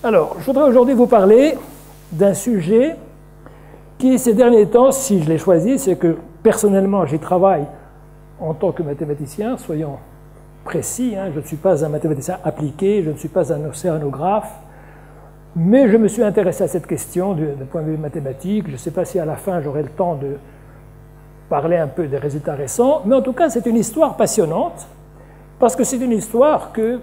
Alors, je voudrais aujourd'hui vous parler d'un sujet qui, ces derniers temps, si je l'ai choisi, c'est que personnellement, j'y travaille en tant que mathématicien, soyons précis, hein, je ne suis pas un mathématicien appliqué, je ne suis pas un océanographe, mais je me suis intéressé à cette question d'un point de vue mathématique. Je ne sais pas si à la fin j'aurai le temps de parler un peu des résultats récents, mais en tout cas, c'est une histoire passionnante, parce que c'est une histoire que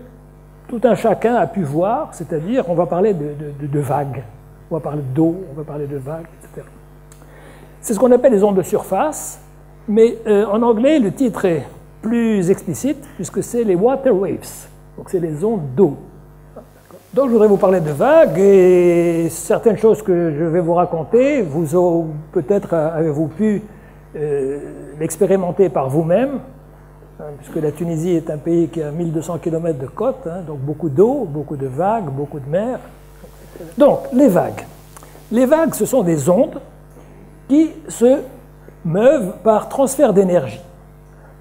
tout un chacun a pu voir, c'est-à-dire on va parler de vagues, on va parler d'eau, on va parler de vagues, etc. C'est ce qu'on appelle les ondes de surface, mais en anglais, le titre est plus explicite, puisque c'est les water waves, donc c'est les ondes d'eau. Donc je voudrais vous parler de vagues, et certaines choses que je vais vous raconter, peut-être avez-vous pu l'expérimenter par vous-même, puisque la Tunisie est un pays qui a 1200 km de côte, hein, donc beaucoup d'eau, beaucoup de vagues, beaucoup de mer. Donc, les vagues. Les vagues, ce sont des ondes qui se meuvent par transfert d'énergie.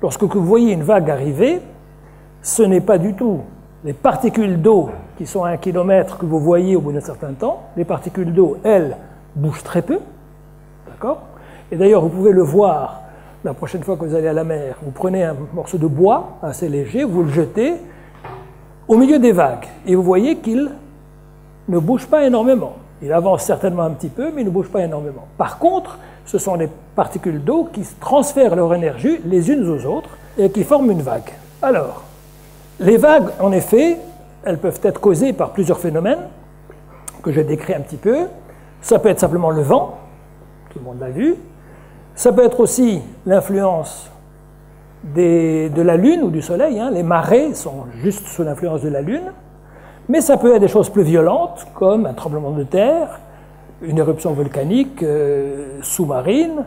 Lorsque vous voyez une vague arriver, ce n'est pas du tout les particules d'eau qui sont à 1 km que vous voyez au bout d'un certain temps. Les particules d'eau, elles, bougent très peu. D'accord ? Et d'ailleurs, vous pouvez le voir la prochaine fois que vous allez à la mer. Vous prenez un morceau de bois assez léger, vous le jetez au milieu des vagues. Et vous voyez qu'il ne bouge pas énormément. Il avance certainement un petit peu, mais il ne bouge pas énormément. Par contre, ce sont les particules d'eau qui transfèrent leur énergie les unes aux autres et qui forment une vague. Alors, les vagues, en effet, elles peuvent être causées par plusieurs phénomènes que j'ai décrits un petit peu. Ça peut être simplement le vent, tout le monde l'a vu. Ça peut être aussi l'influence de la Lune ou du Soleil. Hein. Les marées sont juste sous l'influence de la Lune. Mais ça peut être des choses plus violentes, comme un tremblement de terre, une éruption volcanique sous-marine.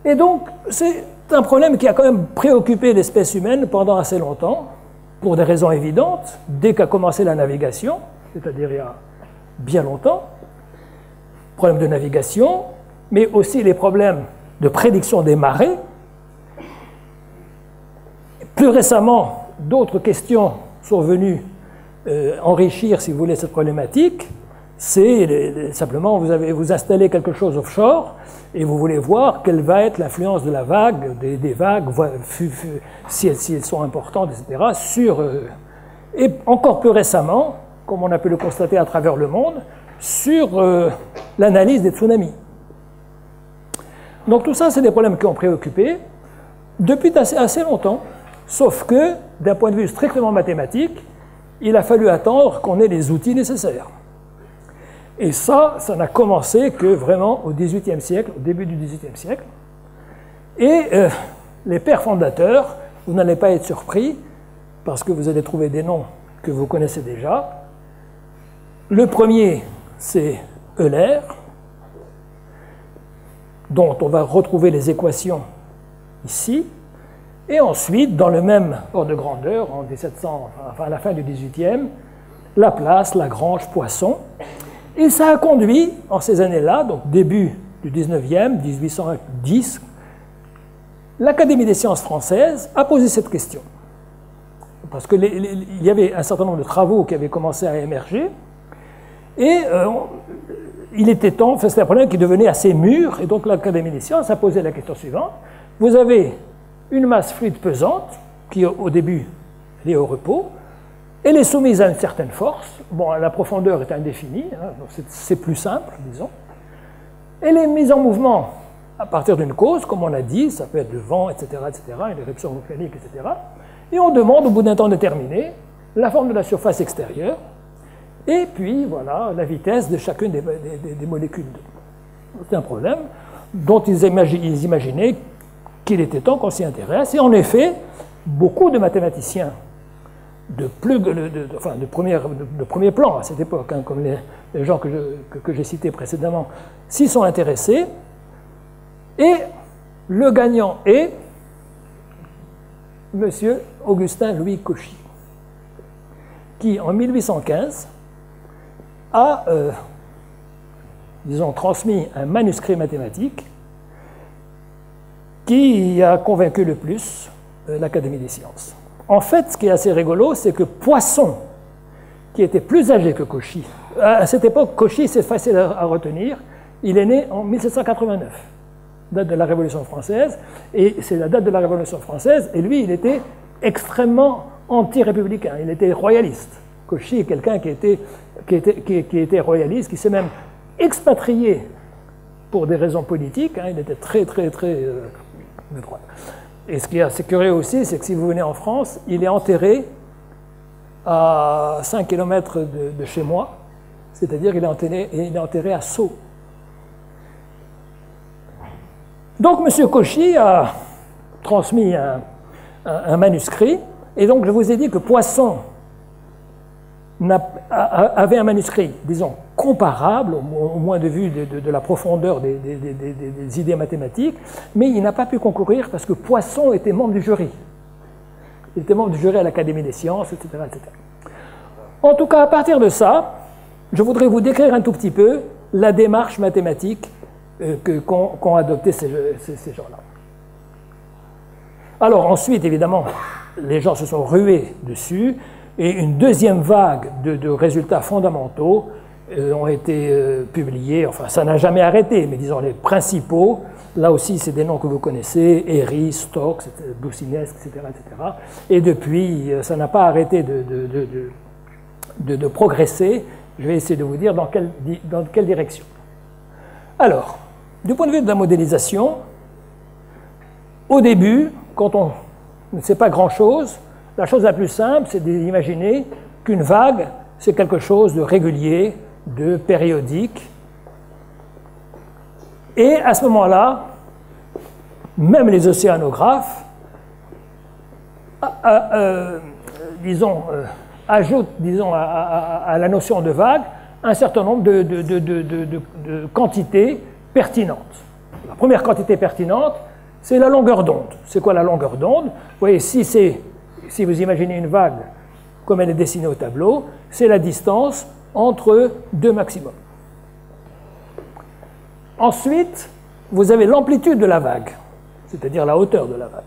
Et donc, c'est un problème qui a quand même préoccupé l'espèce humaine pendant assez longtemps, pour des raisons évidentes, dès qu'a commencé la navigation, c'est-à-dire il y a bien longtemps. Problème de navigation, mais aussi les problèmes de prédiction des marées. Plus récemment, d'autres questions sont venues enrichir, si vous voulez, cette problématique. C'est simplement, vous installez quelque chose offshore et vous voulez voir quelle va être l'influence de la vague, des vagues, si elles sont importantes, etc., et encore plus récemment, comme on a pu le constater à travers le monde, sur l'analyse des tsunamis. Donc tout ça, c'est des problèmes qui ont préoccupé depuis assez longtemps, sauf que, d'un point de vue strictement mathématique, il a fallu attendre qu'on ait les outils nécessaires. Et ça n'a commencé que vraiment au XVIIIe siècle, au début du XVIIIe siècle. Et les pères fondateurs, vous n'allez pas être surpris, parce que vous allez trouver des noms que vous connaissez déjà. Le premier, c'est Euler, dont on va retrouver les équations ici, et ensuite, dans le même ordre de grandeur, en 1700, enfin à la fin du XVIIIe, Laplace, Lagrange, Poisson, et ça a conduit, en ces années-là, donc début du XIXe, 1810, l'Académie des sciences françaises a posé cette question. Parce qu'il y avait un certain nombre de travaux qui avaient commencé à émerger, et il était temps, c'était un problème qui devenait assez mûr, et donc l'Académie des sciences a posé la question suivante. Vous avez une masse fluide pesante, qui au début elle est au repos, elle est soumise à une certaine force, bon, la profondeur est indéfinie, hein, donc c'est plus simple, disons. Elle est mise en mouvement à partir d'une cause, comme on a dit, ça peut être le vent, etc., une éruption volcanique, etc. Et on demande, au bout d'un temps déterminé, la forme de la surface extérieure, et puis, voilà, la vitesse de chacune des molécules d'eau. C'est un problème dont ils imaginaient qu'il était temps qu'on s'y intéresse. Et en effet, beaucoup de mathématiciens de premier plan à cette époque, hein, comme les gens que j'ai cités précédemment, s'y sont intéressés. Et le gagnant est M. Augustin-Louis Cauchy, qui, en 1815, a, disons, transmis un manuscrit mathématique qui a convaincu le plus l'Académie des sciences. En fait, ce qui est assez rigolo, c'est que Poisson, qui était plus âgé que Cauchy. À cette époque, Cauchy, c'est facile à retenir. Il est né en 1789, date de la Révolution française, et c'est la date de la Révolution française, et lui, il était extrêmement anti-républicain, il était royaliste. Cauchy est quelqu'un qui était royaliste, qui s'est même expatrié pour des raisons politiques, il était très de droite. Et ce qui est assez curieux aussi, c'est que si vous venez en France, il est enterré à 5 km de chez moi, c'est-à-dire qu'il est enterré à Sceaux. Donc M. Cauchy a transmis un manuscrit, et donc je vous ai dit que Poisson avait un manuscrit, disons, comparable, au moins de vue de la profondeur des idées mathématiques, mais il n'a pas pu concourir parce que Poisson était membre du jury. Il était membre du jury à l'Académie des sciences, etc., etc. En tout cas, à partir de ça, je voudrais vous décrire un tout petit peu la démarche mathématique qu'ont adopté ces gens-là. Alors ensuite, évidemment, les gens se sont rués dessus, et une deuxième vague de résultats fondamentaux ont été publiés. Enfin, ça n'a jamais arrêté, mais disons les principaux. Là aussi, c'est des noms que vous connaissez, Airy, Stokes, Boussinesq, etc., etc. Et depuis, ça n'a pas arrêté de progresser. Je vais essayer de vous dire dans quelle direction. Alors, du point de vue de la modélisation, au début, quand on ne sait pas grand-chose, la chose la plus simple, c'est d'imaginer qu'une vague, c'est quelque chose de régulier, de périodique. Et à ce moment-là, même les océanographes, ajoutent, à la notion de vague un certain nombre de quantités pertinentes. La première quantité pertinente, c'est la longueur d'onde. C'est quoi la longueur d'onde? Vous voyez, si vous imaginez une vague comme elle est dessinée au tableau, c'est la distance entre deux maximums. Ensuite, vous avez l'amplitude de la vague, c'est-à-dire la hauteur de la vague.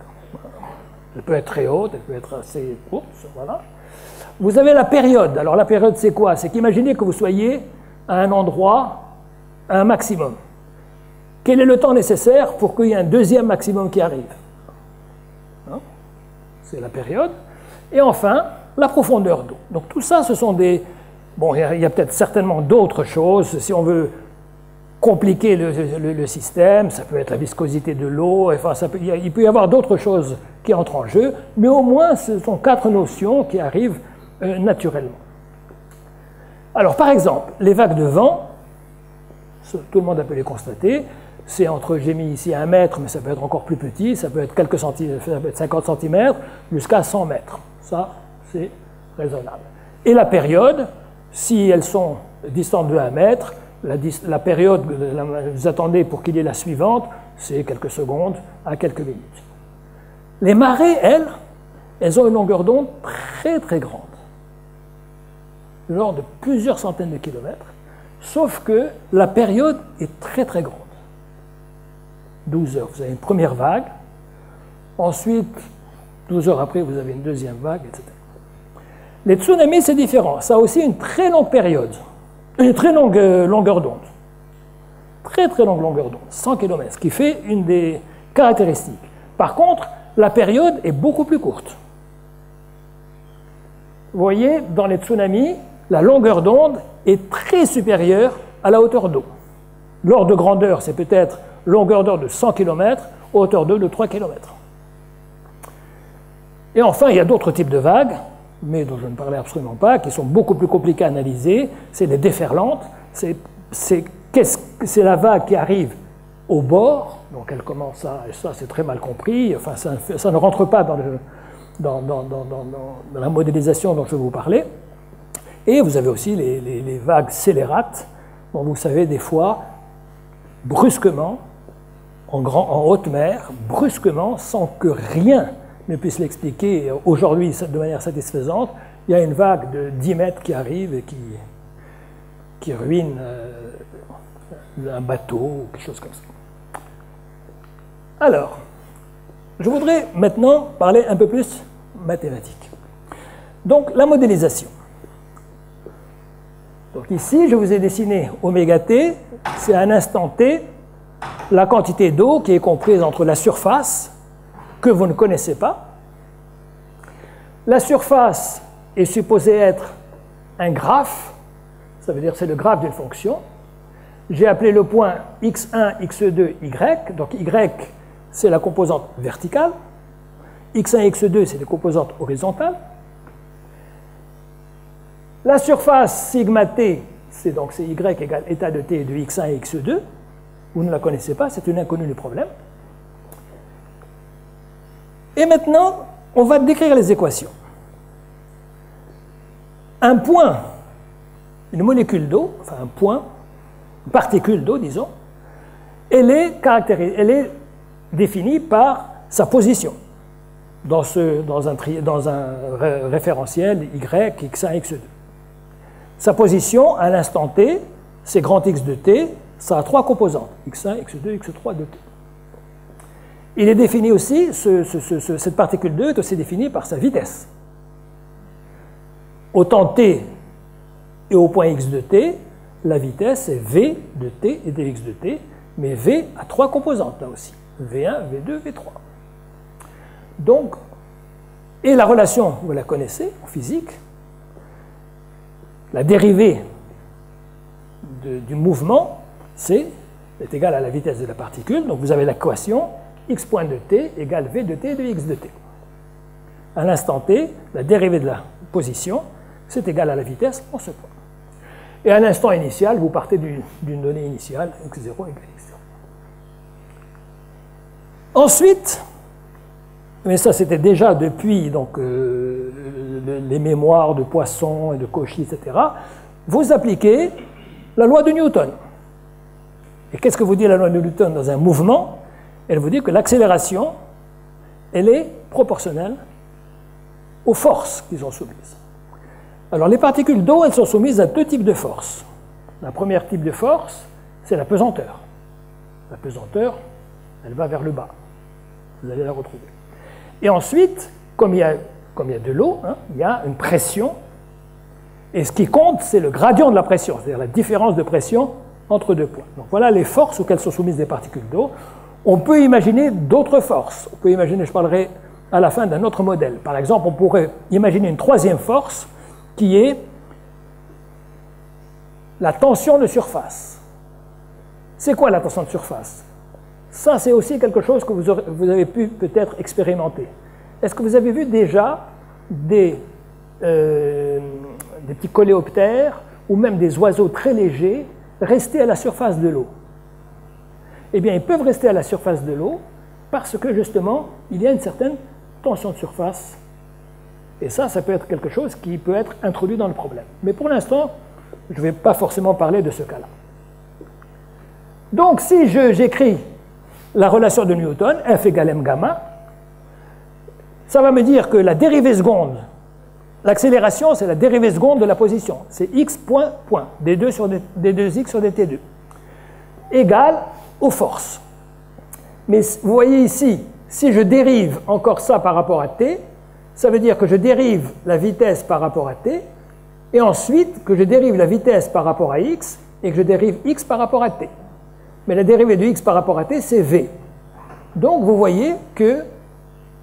Elle peut être très haute, elle peut être assez courte, voilà. Vous avez la période. Alors la période, c'est quoi? C'est qu'imaginez que vous soyez à un endroit, à un maximum. Quel est le temps nécessaire pour qu'il y ait un deuxième maximum qui arrive? C'est la période. Et enfin, la profondeur d'eau. Donc tout ça, ce sont des... Bon, il y a peut-être certainement d'autres choses. Si on veut compliquer le système, ça peut être la viscosité de l'eau, enfin, il peut y avoir d'autres choses qui entrent en jeu, mais au moins, ce sont 4 notions qui arrivent naturellement. Alors, par exemple, les vagues de vent, tout le monde a pu les constater, c'est entre, j'ai mis ici 1 mètre, mais ça peut être encore plus petit, ça peut être quelques centimètres, ça peut être 50 cm, jusqu'à 100 mètres. Ça, c'est raisonnable. Et la période, si elles sont distantes de 1 mètre, la période que vous attendez pour qu'il y ait la suivante, c'est quelques secondes à quelques minutes. Les marées, elles ont une longueur d'onde très grande, genre de plusieurs centaines de kilomètres, sauf que la période est très grande. 12 heures, vous avez une première vague, ensuite, 12 heures après, vous avez une deuxième vague, etc. Les tsunamis, c'est différent. Ça a aussi une très longue période, une très longue longueur d'onde. Très longue longueur d'onde, 100 km, ce qui fait une des caractéristiques. Par contre, la période est beaucoup plus courte. Vous voyez, dans les tsunamis, la longueur d'onde est très supérieure à la hauteur d'eau. L'ordre de grandeur, c'est peut-être longueur d'onde de 100 km, hauteur d'eau de 3 km. Et enfin, il y a d'autres types de vagues, mais dont je ne parlais absolument pas, qui sont beaucoup plus compliquées à analyser. C'est les déferlantes. C'est la vague qui arrive au bord, donc elle commence à... Et ça, c'est très mal compris. Enfin, ça ne rentre pas dans la modélisation dont je vais vous parler. Et vous avez aussi les vagues scélérates, dont vous savez, des fois, brusquement, en haute mer, brusquement, sans que rien ne puisse l'expliquer aujourd'hui de manière satisfaisante, il y a une vague de 10 mètres qui arrive et qui ruine un bateau ou quelque chose comme ça. Alors, je voudrais maintenant parler un peu plus mathématique. Donc, la modélisation. Donc ici, je vous ai dessiné oméga t, c'est à un instant t, la quantité d'eau qui est comprise entre la surface, que vous ne connaissez pas. La surface est supposée être un graphe, ça veut dire que c'est le graphe d'une fonction. J'ai appelé le point x1, x2, y, donc y c'est la composante verticale, x1 x2 c'est les composantes horizontales. La surface sigma t, c'est y égale état de t de x1 et x2. Vous ne la connaissez pas, c'est une inconnue du problème. Et maintenant, on va décrire les équations. Un point, une molécule d'eau, enfin un point, une particule d'eau, disons, elle est définie par sa position dans un référentiel y, x1, x2. Sa position à l'instant t, c'est grand X de t, ça a trois composantes, x1, x2, x3 de t. Il est défini aussi, cette particule 2 est aussi définie par sa vitesse. Au temps t et au point x de t, la vitesse est v de t et dx de t, mais v a trois composantes là aussi, v1, v2, v3. Donc, et la relation, vous la connaissez en physique, la dérivée du mouvement, est égale à la vitesse de la particule. Donc vous avez l'équation x point de t égale v de t de x de t. À l'instant t, la dérivée de la position, c'est égal à la vitesse en ce point. Et à l'instant initial, vous partez d'une donnée initiale, x0 égale x0. Ensuite, mais ça c'était déjà depuis donc, les mémoires de Poisson et de Cauchy, etc., vous appliquez la loi de Newton. Et qu'est-ce que vous dit la loi de Newton dans un mouvement? Elle vous dit que l'accélération, elle est proportionnelle aux forces qui sont soumises. Alors les particules d'eau, elles sont soumises à deux types de forces. La première type de force, c'est la pesanteur. La pesanteur, elle va vers le bas. Vous allez la retrouver. Et ensuite, comme il y a de l'eau, il y a une pression. Et ce qui compte, c'est le gradient de la pression, c'est-à-dire la différence de pression entre deux points. Donc voilà les forces auxquelles sont soumises des particules d'eau. On peut imaginer d'autres forces. On peut imaginer, je parlerai à la fin d'un autre modèle. Par exemple, on pourrait imaginer une troisième force qui est la tension de surface. C'est quoi la tension de surface? Ça, c'est aussi quelque chose que vous avez pu peut-être expérimenter. Est-ce que vous avez vu déjà des petits coléoptères ou même des oiseaux très légers rester à la surface de l'eau? Eh bien, ils peuvent rester à la surface de l'eau parce que, justement, il y a une certaine tension de surface. Et ça peut être quelque chose qui peut être introduit dans le problème. Mais pour l'instant, je ne vais pas forcément parler de ce cas-là. Donc, si j'écris la relation de Newton, F égale m gamma, ça va me dire que la dérivée seconde, l'accélération, c'est la dérivée seconde de la position. C'est x point, point, d2 sur d2x sur dt2, égale aux forces. Mais vous voyez ici, si je dérive encore ça par rapport à t, ça veut dire que je dérive la vitesse par rapport à t, et ensuite que je dérive la vitesse par rapport à x, et que je dérive x par rapport à t. Mais la dérivée de x par rapport à t, c'est v. Donc vous voyez que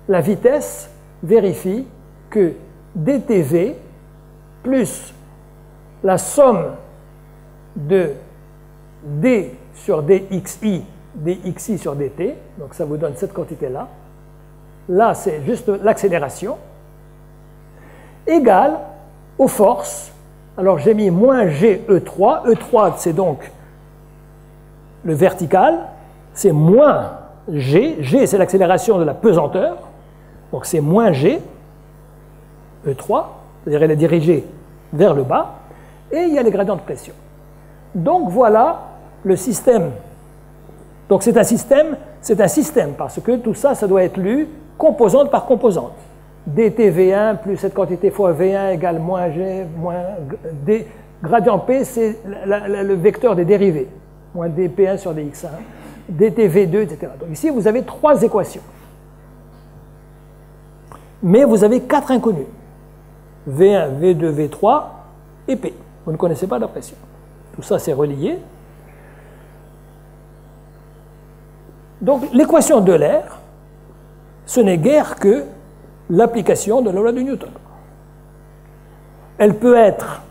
la vitesse vérifie que dtv plus la somme de d sur dxi, dxi sur dt, donc ça vous donne cette quantité-là, là c'est juste l'accélération, égale aux forces. Alors j'ai mis moins GE3, E3 c'est donc le vertical, c'est moins G, G c'est l'accélération de la pesanteur, donc c'est moins G, E3, c'est-à-dire elle est dirigée vers le bas, et il y a les gradients de pression. Donc voilà le système. Donc c'est un système, parce que tout ça, ça doit être lu composante par composante. dtV1 plus cette quantité fois V1 égale moins G, moins D. Gradient P, c'est le vecteur des dérivés. Moins dp1 sur dx1, dtv2, etc. Donc ici, vous avez trois équations. Mais vous avez quatre inconnus. V1, V2, V3 et P. vous ne connaissez pas la pression. Tout ça, c'est relié. Donc, l'équation d'Euler, ce n'est guère que l'application de la loi de Newton. Elle peut être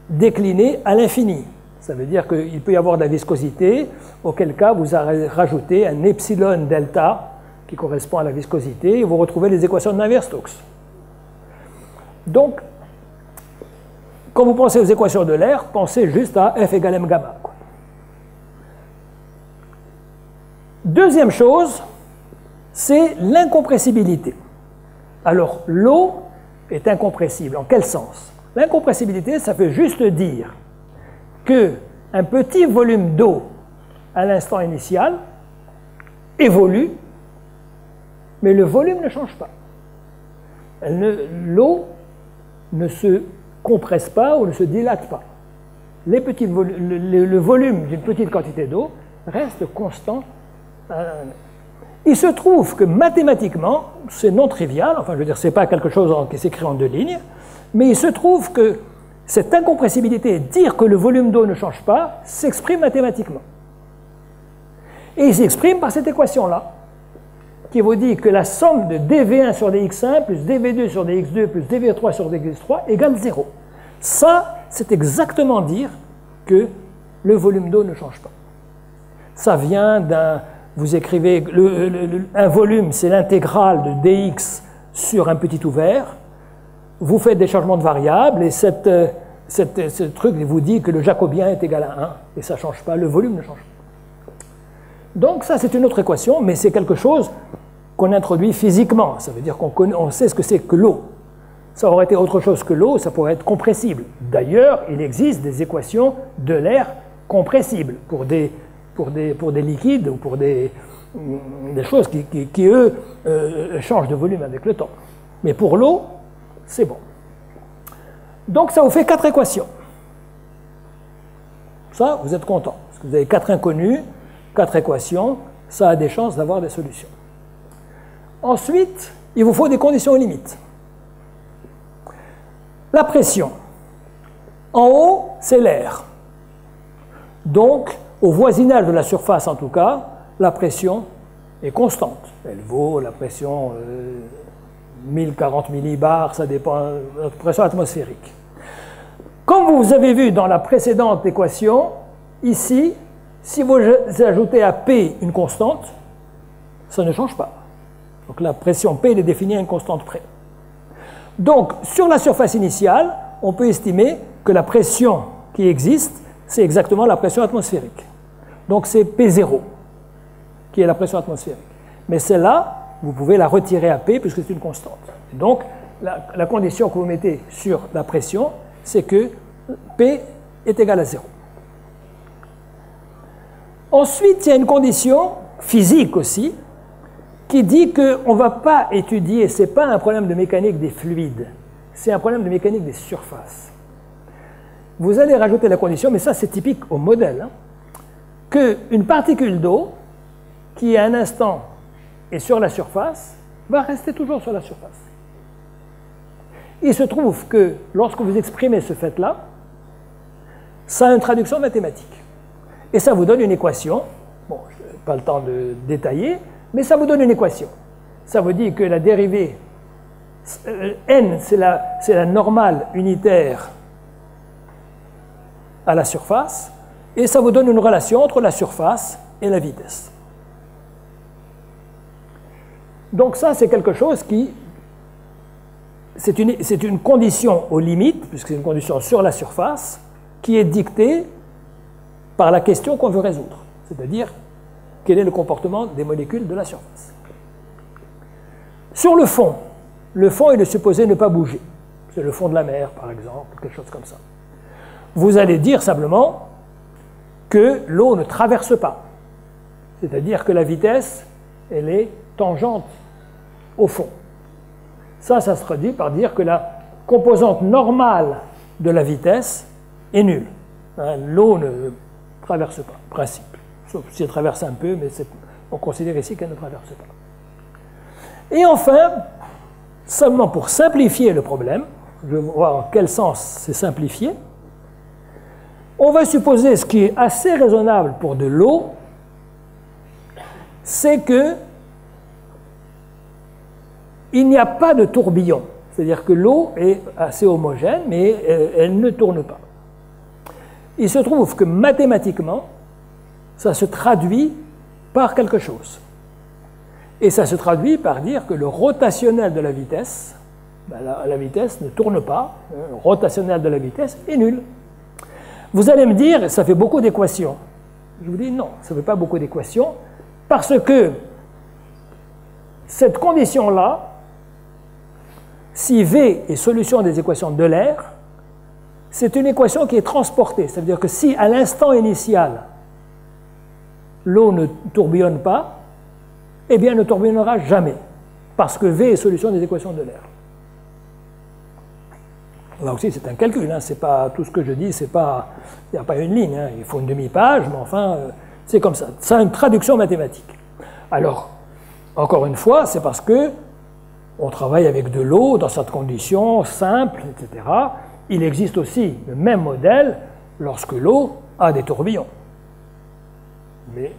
déclinée à l'infini. Ça veut dire qu'il peut y avoir de la viscosité, auquel cas vous rajoutez un epsilon delta qui correspond à la viscosité, et vous retrouvez les équations de Navier-Stokes. Donc, quand vous pensez aux équations de l'air, pensez juste à F égale m gamma. Deuxième chose, c'est l'incompressibilité. Alors, l'eau est incompressible. En quel sens? L'incompressibilité, ça veut juste dire qu'un petit volume d'eau à l'instant initial évolue, mais le volume ne change pas. L'eau ne se compresse pas ou ne se dilate pas. Le volume d'une petite quantité d'eau reste constant. Il se trouve que mathématiquement, c'est non trivial, enfin je veux dire, ce n'est pas quelque chose qui s'écrit en deux lignes, mais il se trouve que cette incompressibilité, dire que le volume d'eau ne change pas, s'exprime mathématiquement. Et il s'exprime par cette équation-là, qui vous dit que la somme de dv1 sur dx1 plus dv2 sur dx2 plus dv3 sur dx3 égale 0. Ça, c'est exactement dire que le volume d'eau ne change pas. Ça vient d'un... Vous écrivez... un volume, c'est l'intégrale de dx sur un petit ouvert. Vous faites des changements de variables et ce truc vous dit que le jacobien est égal à 1 et ça ne change pas, le volume ne change pas. Donc ça, c'est une autre équation, mais c'est quelque chose qu'on introduit physiquement. Ça veut dire qu'on sait ce que c'est que l'eau. Ça aurait été autre chose que l'eau, ça pourrait être compressible. D'ailleurs, il existe des équations de l'air compressibles pour des liquides ou pour des choses qui eux, changent de volume avec le temps. Mais pour l'eau, c'est bon. Donc ça vous fait 4 équations. Ça, vous êtes content. Parce que vous avez 4 inconnus, 4 équations, ça a des chances d'avoir des solutions. Ensuite, il vous faut des conditions aux limites. La pression. En haut, c'est l'air. Donc, au voisinage de la surface en tout cas, la pression est constante. Elle vaut la pression 1040 millibars, ça dépend de notre pression atmosphérique. Comme vous avez vu dans la précédente équation, ici, si vous ajoutez à P une constante, ça ne change pas. Donc la pression P est définie à une constante près. Donc, sur la surface initiale, on peut estimer que la pression qui existe, c'est exactement la pression atmosphérique. Donc c'est P0 qui est la pression atmosphérique. Mais celle-là, vous pouvez la retirer à P puisque c'est une constante. Et donc, la condition que vous mettez sur la pression, c'est que P est égal à 0. Ensuite, il y a une condition physique aussi, qui dit qu'on ne va pas étudier, ce n'est pas un problème de mécanique des fluides, c'est un problème de mécanique des surfaces. Vous allez rajouter la condition, mais ça c'est typique au modèle, qu'une particule d'eau qui à un instant est sur la surface va rester toujours sur la surface. Il se trouve que lorsque vous exprimez ce fait-là, ça a une traduction mathématique. Et ça vous donne une équation, bon, je n'ai pas le temps de détailler, mais ça vous donne une équation. Ça vous dit que la dérivée, n, c'est la normale unitaire à la surface, et ça vous donne une relation entre la surface et la vitesse. Donc ça, c'est quelque chose qui... C'est une condition aux limites, puisque c'est une condition sur la surface, qui est dictée par la question qu'on veut résoudre, c'est-à-dire quel est le comportement des molécules de la surface. Sur le fond, il est supposé ne pas bouger. C'est le fond de la mer, par exemple, quelque chose comme ça. Vous allez dire simplement que l'eau ne traverse pas, c'est-à-dire que la vitesse, elle est tangente au fond. Ça se traduit par dire que la composante normale de la vitesse est nulle. L'eau ne traverse pas, principe. Sauf si elle traverse un peu, mais on considère ici qu'elle ne traverse pas. Et enfin, seulement pour simplifier le problème, je vais voir en quel sens c'est simplifié, On va supposer ce qui est assez raisonnable pour de l'eau, c'est que il n'y a pas de tourbillon. C'est-à-dire que l'eau est assez homogène, mais elle ne tourne pas. Il se trouve que mathématiquement, ça se traduit par quelque chose. Et ça se traduit par dire que le rotationnel de la vitesse, ben la vitesse ne tourne pas, le rotationnel de la vitesse est nul. Vous allez me dire, ça fait beaucoup d'équations. Je vous dis non, ça ne fait pas beaucoup d'équations, parce que cette condition-là, si V est solution des équations de D'Euler, c'est une équation qui est transportée. Ça veut dire que si à l'instant initial, l'eau ne tourbillonne pas, eh bien elle ne tourbillonnera jamais, parce que V est solution des équations de D'Euler. Là aussi, c'est un calcul, hein, c'est pas tout ce que je dis, il n'y a pas une ligne, hein, il faut une demi-page, mais enfin, c'est comme ça. C'est une traduction mathématique. Alors, encore une fois, c'est parce que on travaille avec de l'eau dans cette condition simple, etc. Il existe aussi le même modèle lorsque l'eau a des tourbillons. Mais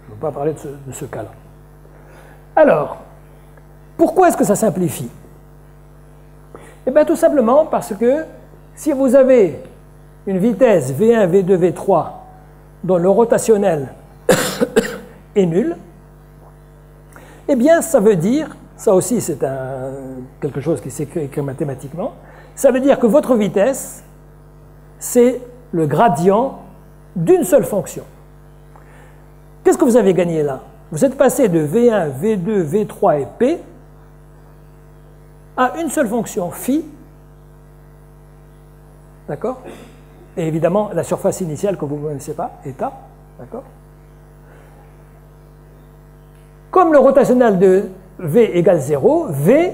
je ne veux pas parler de ce cas-là. Alors, pourquoi est-ce que ça simplifie? Eh bien, tout simplement parce que si vous avez une vitesse V1, V2, V3 dont le rotationnel est nul, eh bien, ça veut dire, ça aussi c'est quelque chose qui s'écrit mathématiquement, ça veut dire que votre vitesse, c'est le gradient d'une seule fonction. Qu'est-ce que vous avez gagné là? Vous êtes passé de V1, V2, V3 et P à une seule fonction, phi, d'accord? Et évidemment, la surface initiale que vous ne connaissez pas, eta, d'accord? Comme le rotationnel de V égale 0, V,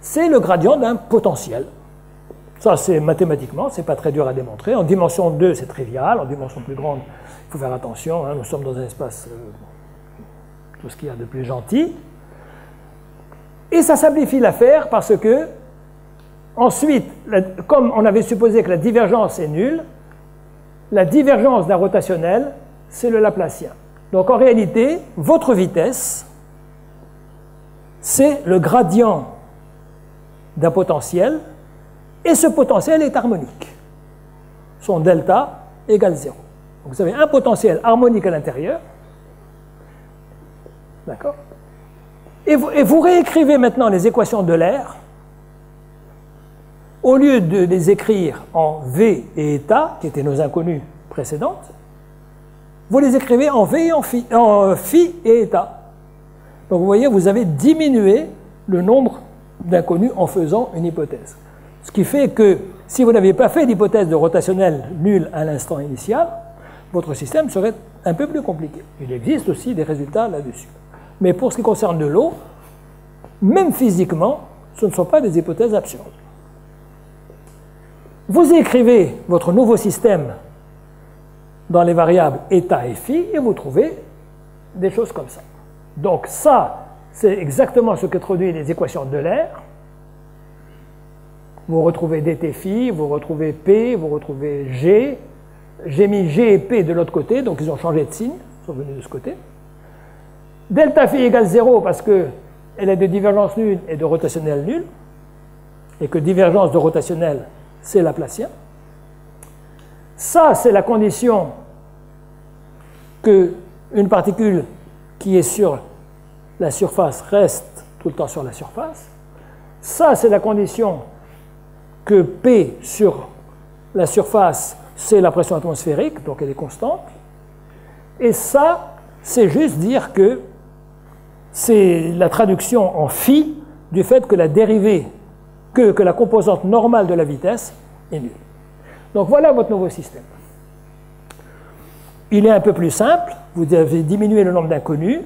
c'est le gradient d'un potentiel. Ça, c'est mathématiquement, c'est pas très dur à démontrer. En dimension 2, c'est trivial. En dimension plus grande, il faut faire attention. Hein, nous sommes dans un espace, tout ce qu'il y a de plus gentil. Et ça simplifie l'affaire parce que, ensuite, comme on avait supposé que la divergence est nulle, la divergence d'un rotationnel, c'est le Laplacien. Donc en réalité, votre vitesse, c'est le gradient d'un potentiel, et ce potentiel est harmonique. Son delta égale 0. Donc vous avez un potentiel harmonique à l'intérieur, d'accord? Et vous réécrivez maintenant les équations de D'Euler, au lieu de les écrire en V et eta, qui étaient nos inconnues précédentes, vous les écrivez en V et en phi et eta. Donc vous voyez, vous avez diminué le nombre d'inconnus en faisant une hypothèse. Ce qui fait que si vous n'aviez pas fait d'hypothèse de rotationnel nul à l'instant initial, votre système serait un peu plus compliqué. Il existe aussi des résultats là-dessus. Mais pour ce qui concerne de l'eau, même physiquement, ce ne sont pas des hypothèses absurdes. Vous écrivez votre nouveau système dans les variables eta et phi et vous trouvez des choses comme ça. Donc ça, c'est exactement ce que traduisent les équations de D'Euler. Vous retrouvez dt phi, vous retrouvez p, vous retrouvez g. J'ai mis g et p de l'autre côté, donc ils ont changé de signe, ils sont venus de ce côté. Delta phi égale 0 parce qu'elle est de divergence nulle et de rotationnel nul, et que divergence de rotationnel, c'est Laplacien. Ça, c'est la condition qu'une particule qui est sur la surface reste tout le temps sur la surface. Ça, c'est la condition que P sur la surface, c'est la pression atmosphérique, donc elle est constante. Et ça, c'est juste dire que c'est la traduction en phi du fait que la dérivée, que la composante normale de la vitesse est nulle. Donc voilà votre nouveau système. Il est un peu plus simple, vous avez diminué le nombre d'inconnus,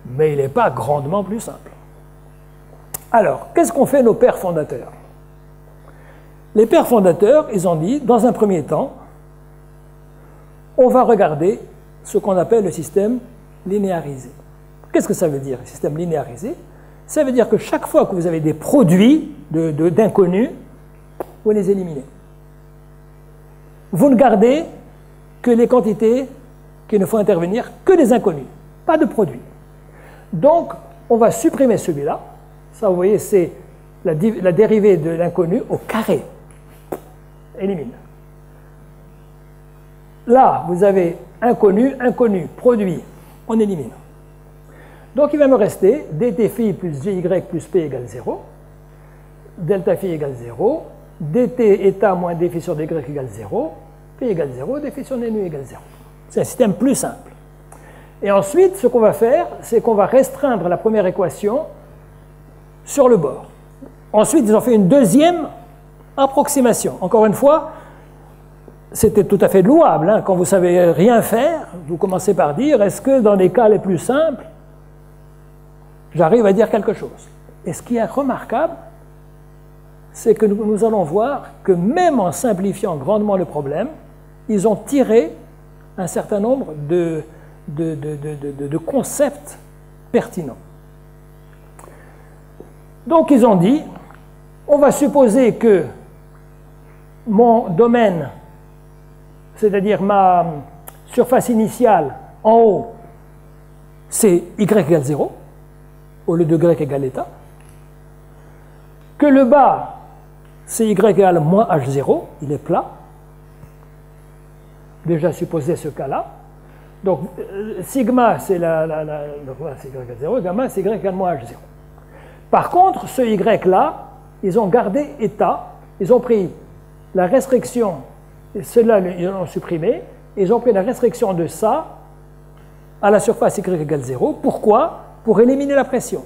mais il n'est pas grandement plus simple. Alors, qu'est-ce qu'ont fait nos pères fondateurs? Les pères fondateurs, ils ont dit, dans un premier temps, on va regarder ce qu'on appelle le système linéarisé. Qu'est-ce que ça veut dire, le système linéarisé? Ça veut dire que chaque fois que vous avez des produits d'inconnus, vous les éliminez. vous ne gardez que les quantités qu'il ne faut intervenir, que des inconnus, pas de produit. Donc, on va supprimer celui-là. Ça, vous voyez, c'est la dérivée de l'inconnu au carré. Élimine. Là, vous avez inconnu, inconnu, produit. On élimine. Donc, il va me rester dt phi plus gy plus p égale 0. Delta phi égale 0. dt état moins d phi sur dy égale 0. P égale 0, d phi sur d nu égale 0. C'est un système plus simple. Et ensuite, ce qu'on va faire, c'est qu'on va restreindre la première équation sur le bord. Ensuite, ils ont fait une deuxième approximation. Encore une fois, c'était tout à fait louable. Hein. Quand vous ne savez rien faire, vous commencez par dire, est-ce que dans les cas les plus simples, j'arrive à dire quelque chose? Et ce qui est remarquable, c'est que nous allons voir que même en simplifiant grandement le problème, ils ont tiré un certain nombre de concepts pertinents. Donc ils ont dit, on va supposer que mon domaine, c'est-à-dire ma surface initiale en haut, c'est y égale 0, au lieu de y égale état, que le bas, c'est y égale moins h0, il est plat, déjà supposé ce cas-là. Donc, sigma, c'est c'est y égale 0, gamma, c'est y égale moins h0. Par contre, ce y-là, ils ont gardé état, ils ont pris la restriction, et ceux-là, ils l'ont supprimé, ils ont pris la restriction de ça à la surface y égale 0. Pourquoi? Pour éliminer la pression.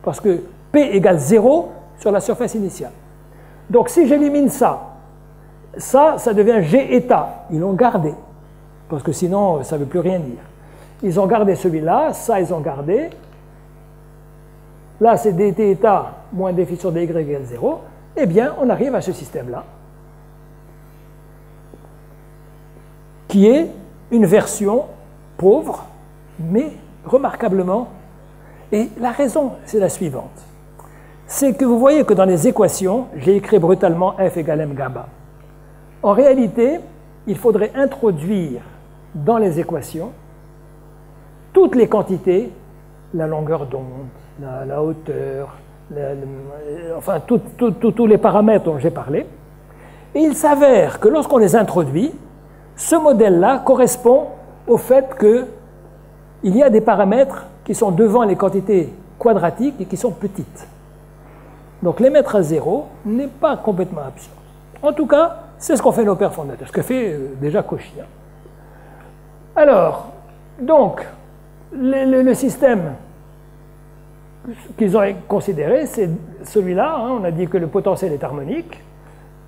Parce que P égale 0 sur la surface initiale. Donc, si j'élimine ça, ça devient G état. Ils l'ont gardé. Parce que sinon, ça ne veut plus rien dire. Ils ont gardé celui-là, ça, ils ont gardé. Là, c'est dt état moins d phi sur dy égale 0. Eh bien, on arrive à ce système-là, qui est une version pauvre, mais remarquablement. Et la raison, c'est la suivante. C'est que vous voyez que dans les équations, j'ai écrit brutalement f égale m gamma. En réalité, il faudrait introduire dans les équations toutes les quantités, la longueur d'onde, la hauteur, enfin tous les paramètres dont j'ai parlé. Et il s'avère que lorsqu'on les introduit, ce modèle-là correspond au fait qu'il y a des paramètres qui sont devant les quantités quadratiques et qui sont petites. Donc les mettre à 0 n'est pas complètement absurde. En tout cas, c'est ce qu'on fait nos pères fondateurs, ce que fait déjà Cauchy. Alors, donc, le système qu'ils ont considéré, c'est celui-là. Hein, on a dit que le potentiel est harmonique.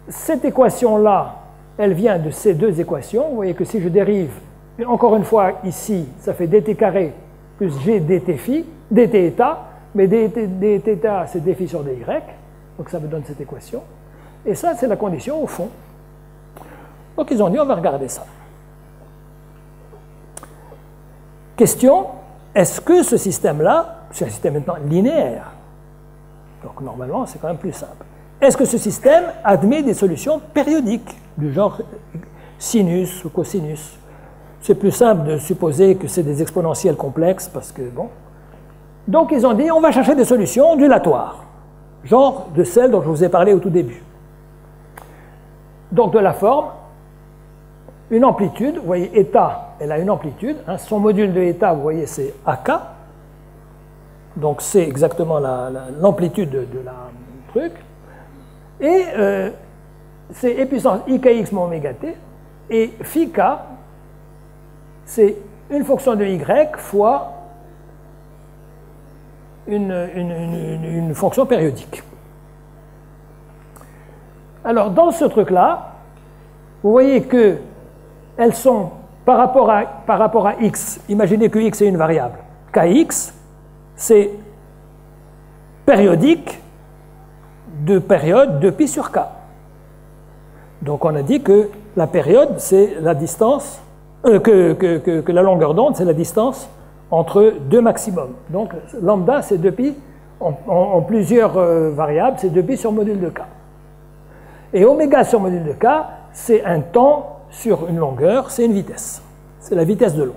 Cette équation-là, elle vient de ces deux équations. Vous voyez que si je dérive, encore une fois, ici, ça fait dt carré plus g dt phi, dt état, mais dt état, c'est d phi sur dy. Donc ça me donne cette équation. Et ça, c'est la condition au fond. Donc ils ont dit, on va regarder ça. Question, est-ce que ce système-là, c'est un système maintenant linéaire, donc normalement c'est quand même plus simple, est-ce que ce système admet des solutions périodiques, du genre sinus ou cosinus? C'est plus simple de supposer que c'est des exponentiels complexes, parce que bon. Donc ils ont dit, on va chercher des solutions ondulatoires, genre de celles dont je vous ai parlé au tout début. Donc de la forme, une amplitude, vous voyez, état, elle a une amplitude, hein, son module de état, vous voyez, c'est AK, donc c'est exactement l'amplitude de la truc, et c'est e puissance ikx moins oméga t, et phi k, c'est une fonction de y fois une fonction périodique. Alors, dans ce truc-là, vous voyez que elles sont, par rapport à x, imaginez que x est une variable, kx, c'est périodique de période de pi sur k. Donc on a dit que la période, c'est la distance, que la longueur d'onde, c'est la distance entre deux maximums. Donc lambda, c'est 2pi, en plusieurs variables, c'est 2pi sur module de k. Et oméga sur module de k, c'est un temps sur une longueur, c'est une vitesse. C'est la vitesse de l'onde.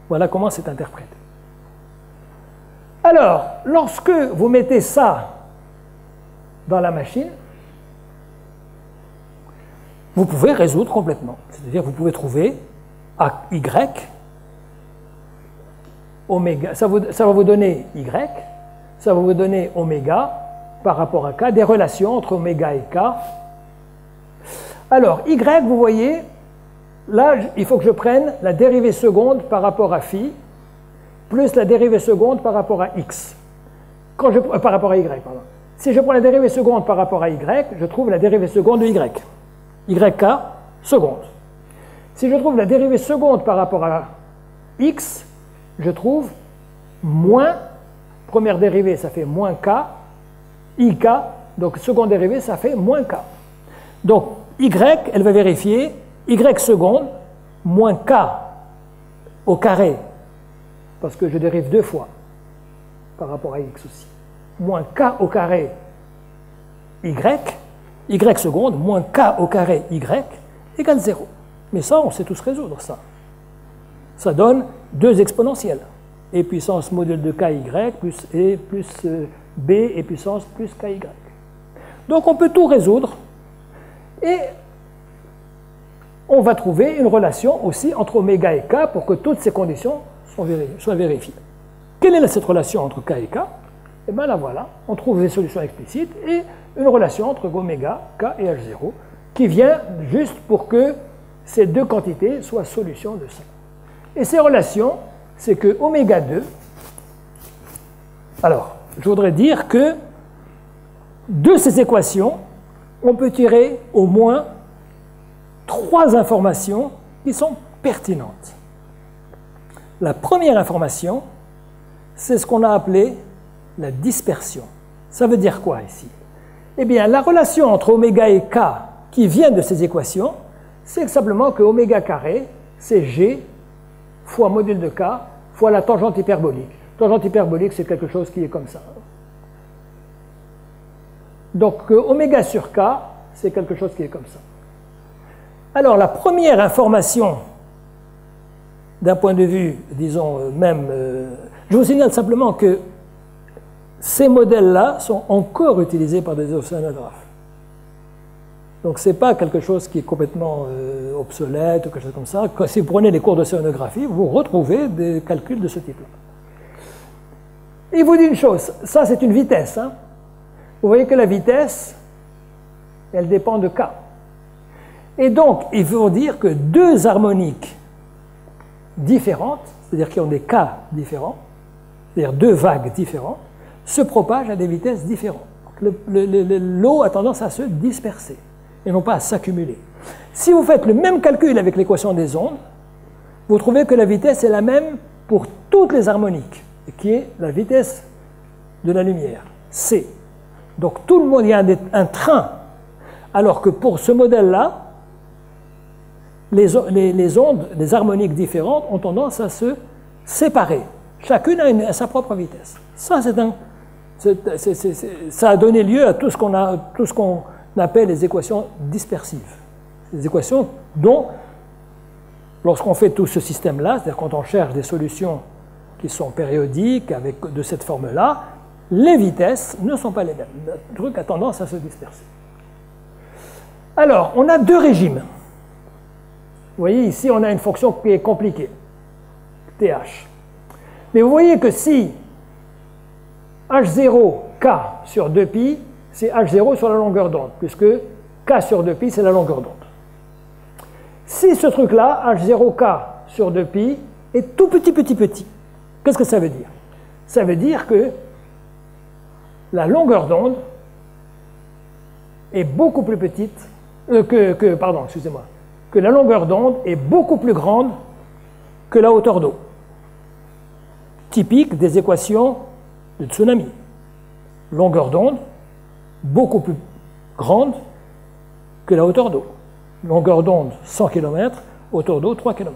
Voilà comment c'est interprété. Alors, lorsque vous mettez ça dans la machine, vous pouvez résoudre complètement. C'est-à-dire vous pouvez trouver y, oméga, ça va vous donner y, ça va vous donner oméga par rapport à k, des relations entre oméga et k. Alors, y, vous voyez, là, il faut que je prenne la dérivée seconde par rapport à phi, plus la dérivée seconde par rapport à x. Par rapport à y, pardon. Si je prends la dérivée seconde par rapport à y, je trouve la dérivée seconde de y. YK seconde. Si je trouve la dérivée seconde par rapport à x, je trouve moins, première dérivée, ça fait moins k, ik, donc seconde dérivée, ça fait moins k. Donc, y, elle va vérifier, y seconde, moins k au carré, parce que je dérive deux fois par rapport à x aussi, moins k au carré y seconde, moins k au carré y, égale 0. Mais ça, on sait tous résoudre ça. Ça donne deux exponentielles. E puissance module de ky plus e plus b et puissance plus ky. Donc on peut tout résoudre et on va trouver une relation aussi entre oméga et k pour que toutes ces conditions soient vérifiées. Quelle est cette relation entre k et k? Eh bien la voilà, on trouve des solutions explicites et une relation entre oméga, k et h0 qui vient juste pour que ces deux quantités soient solutions de ça. Et ces relations, c'est que oméga 2, alors je voudrais dire que de ces équations, on peut tirer au moins 3 informations qui sont pertinentes. La première information, c'est ce qu'on a appelé la dispersion. Ça veut dire quoi ici? Eh bien, la relation entre oméga et k qui vient de ces équations, c'est simplement que oméga carré, c'est g fois module de k fois la tangente hyperbolique. Tangente hyperbolique, c'est quelque chose qui est comme ça. Donc, oméga sur k, c'est quelque chose qui est comme ça. Alors, la première information, d'un point de vue, disons, même... je vous signale simplement que ces modèles-là sont encore utilisés par des océanographes. Donc, ce n'est pas quelque chose qui est complètement obsolète ou quelque chose comme ça. Si vous prenez les cours d'océanographie, vous retrouvez des calculs de ce type-là. Il vous dit une chose, ça c'est une vitesse. Hein. Vous voyez que la vitesse, elle dépend de k. Et donc, il faut dire que deux harmoniques différentes, c'est-à-dire qui ont des k différents, c'est-à-dire deux vagues différentes, se propagent à des vitesses différentes. L'eau a tendance à se disperser et non pas à s'accumuler. Si vous faites le même calcul avec l'équation des ondes, vous trouvez que la vitesse est la même pour toutes les harmoniques, qui est la vitesse de la lumière, c. Donc tout le monde, il y a un train, alors que pour ce modèle-là, les ondes, les harmoniques différentes ont tendance à se séparer. Chacune a sa propre vitesse. Ça, ça a donné lieu à tout ce qu'on appelle les équations dispersives. Des équations dont, lorsqu'on fait tout ce système-là, c'est-à-dire quand on cherche des solutions qui sont périodiques de cette forme-là, les vitesses ne sont pas les mêmes. Le truc a tendance à se disperser. Alors, on a deux régimes. Vous voyez, ici, on a une fonction qui est compliquée, th. Mais vous voyez que si h0, k sur 2pi, c'est h0 sur la longueur d'onde, puisque k sur 2pi, c'est la longueur d'onde. Si ce truc-là, h0k sur 2pi, est tout petit, qu'est-ce que ça veut dire? Ça veut dire que la longueur d'onde est beaucoup plus petite, que la longueur d'onde est beaucoup plus grande que la hauteur d'eau. Typique des équations de tsunami. Longueur d'onde beaucoup plus grande que la hauteur d'eau. Longueur d'onde 100 km, hauteur d'eau 3 km.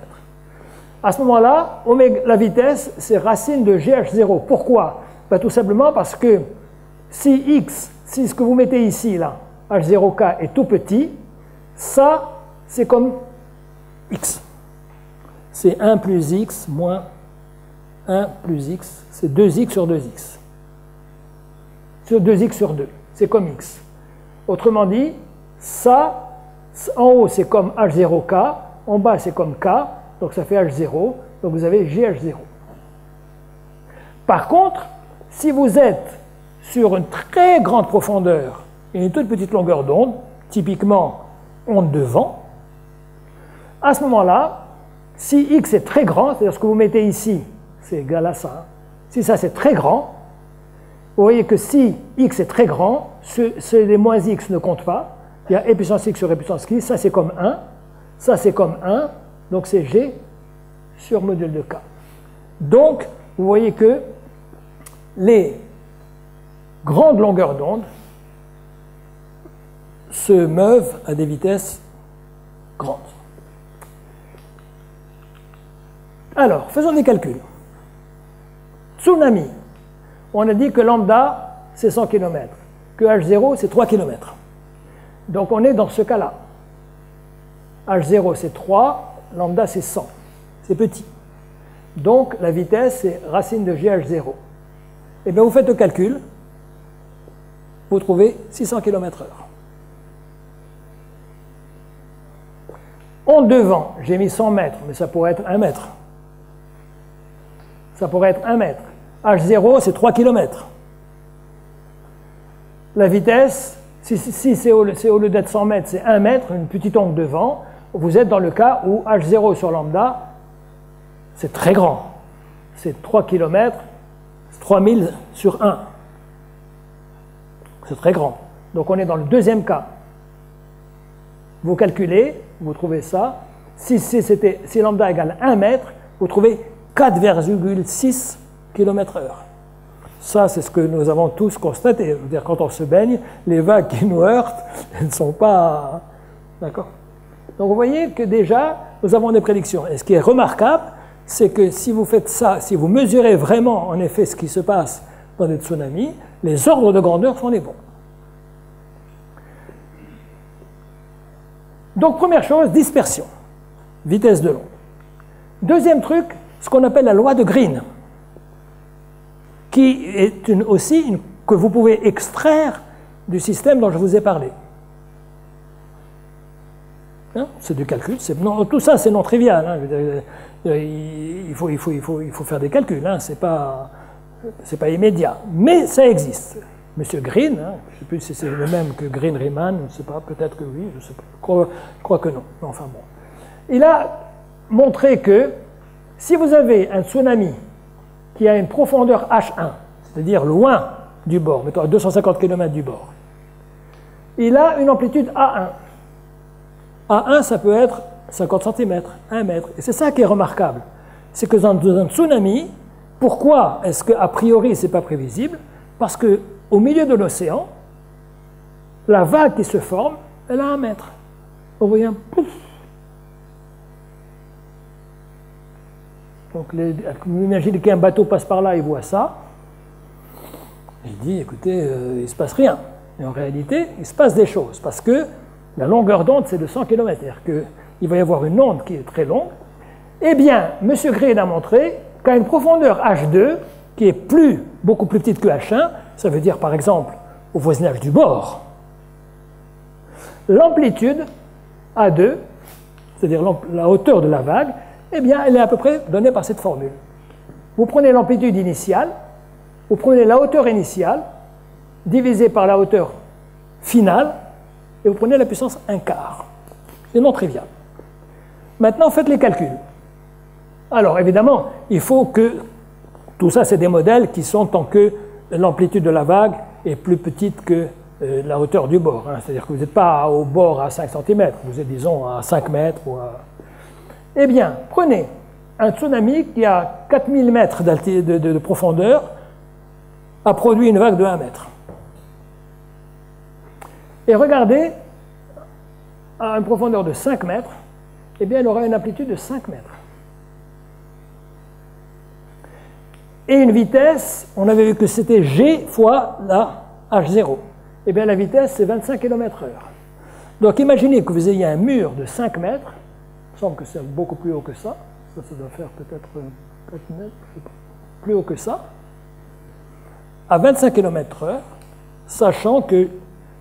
À ce moment-là, la vitesse, c'est racine de gh0. Pourquoi? Ben, tout simplement parce que si ce que vous mettez ici, là, h0k est tout petit, ça, c'est comme x. C'est 1 plus x moins 1 plus x, c'est 2x sur 2x. Sur 2x sur 2, c'est comme x. Autrement dit, ça, en haut c'est comme h0k, en bas c'est comme k, donc ça fait h0, donc vous avez gh0. Par contre, si vous êtes sur une très grande profondeur et une toute petite longueur d'onde, typiquement onde de vent, à ce moment-là, si x est très grand, c'est-à-dire ce que vous mettez ici, c'est égal à ça, si ça c'est très grand, vous voyez que si x est très grand, les moins x ne comptent pas, il y a e puissance x sur e puissance x, ça c'est comme 1, ça c'est comme 1, donc c'est g sur module de k. Donc, vous voyez que les grandes longueurs d'onde se meuvent à des vitesses grandes. Alors, faisons des calculs. Tsunami, on a dit que lambda c'est 100 km, que h0 c'est 3 km. Donc on est dans ce cas-là. h0 c'est 3, lambda c'est 100, c'est petit. Donc la vitesse c'est racine de gh0. Et bien vous faites le calcul, vous trouvez 600 km/h. Onde de vent, j'ai mis 100 mètres, mais ça pourrait être 1 mètre. Ça pourrait être 1 mètre. H0, c'est 3 km. La vitesse, si c'est au lieu d'être 100 mètres, c'est 1 mètre, une petite onde de vent, vous êtes dans le cas où H0 sur lambda, c'est très grand. C'est 3 km, 3000 sur 1. C'est très grand. Donc on est dans le deuxième cas. Vous calculez, vous trouvez ça. Si lambda égale 1 mètre, vous trouvez 4,6 km/h. Ça, c'est ce que nous avons tous constaté. C'est-à-dire, quand on se baigne, les vagues qui nous heurtent, elles ne sont pas... D'accord? Donc, vous voyez que déjà, nous avons des prédictions. Et ce qui est remarquable, c'est que si vous faites ça, si vous mesurez vraiment, en effet, ce qui se passe dans des tsunamis, les ordres de grandeur sont les bons. Donc, première chose, dispersion, vitesse de l'onde. Deuxième truc, ce qu'on appelle la loi de Green, qui est aussi que vous pouvez extraire du système dont je vous ai parlé. Hein, c'est du calcul, tout ça c'est non trivial. Hein, il faut faire des calculs, hein, c'est pas immédiat, mais ça existe. Monsieur Green, hein, je ne sais plus si c'est le même que Green-Riemann, je ne sais pas, peut-être que oui, je sais pas, je crois que non. Enfin bon. Il a montré que si vous avez un tsunami qui a une profondeur H1, c'est-à-dire loin du bord, mettons à 250 km du bord, il a une amplitude A1. A1, ça peut être 50 cm, 1 mètre. Et c'est ça qui est remarquable. C'est que dans un tsunami, pourquoi est-ce qu'a priori ce n'est pas prévisible? Parce qu'au milieu de l'océan, la vague qui se forme, elle a 1 mètre. Vous voyez un pouf. Donc, vous imaginez qu'un bateau passe par là et voit ça. Il dit, écoutez, il ne se passe rien. Et en réalité, il se passe des choses. Parce que la longueur d'onde, c'est de 100 km. C'est-à-dire qu'il va y avoir une onde qui est très longue. Eh bien, M. Green a montré qu'à une profondeur H2, qui est beaucoup plus petite que H1, ça veut dire par exemple au voisinage du bord, l'amplitude A2, c'est-à-dire la hauteur de la vague, eh bien, elle est à peu près donnée par cette formule. Vous prenez l'amplitude initiale, vous prenez la hauteur initiale, divisée par la hauteur finale, et vous prenez la puissance 1/4. C'est non trivial. Maintenant, faites les calculs. Alors, évidemment, il faut que... Tout ça, c'est des modèles qui sont tant que l'amplitude de la vague est plus petite que la hauteur du bord. Hein. C'est-à-dire que vous n'êtes pas au bord à 5 cm, vous êtes, disons, à 5 mètres. Eh bien, prenez un tsunami qui a 4000 mètres de profondeur, a produit une vague de 1 mètre. Et regardez, à une profondeur de 5 mètres, eh bien, elle aura une amplitude de 5 mètres. Et une vitesse, on avait vu que c'était g fois la h0. Eh bien, la vitesse, c'est 25 km/h. Donc imaginez que vous ayez un mur de 5 mètres, il me semble que c'est beaucoup plus haut que ça doit faire peut-être 4 mètres, je sais pas, plus haut que ça, à 25 km/h, sachant que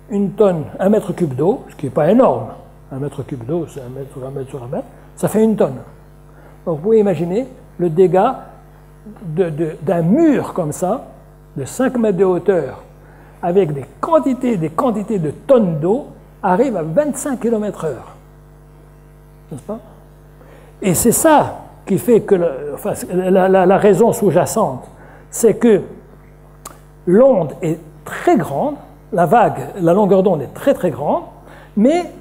une tonne, 1 mètre cube d'eau, ce qui n'est pas énorme, 1 mètre cube d'eau, c'est 1 mètre sur 1 mètre sur 1 mètre, ça fait une tonne. Donc vous pouvez imaginer le dégât d'un mur comme ça, de 5 mètres de hauteur, avec des quantités de tonnes d'eau, arrive à 25 km/h. N'est-ce pas? Et c'est ça qui fait que la raison sous-jacente, c'est que l'onde est très grande, la vague, la longueur d'onde est très très grande, mais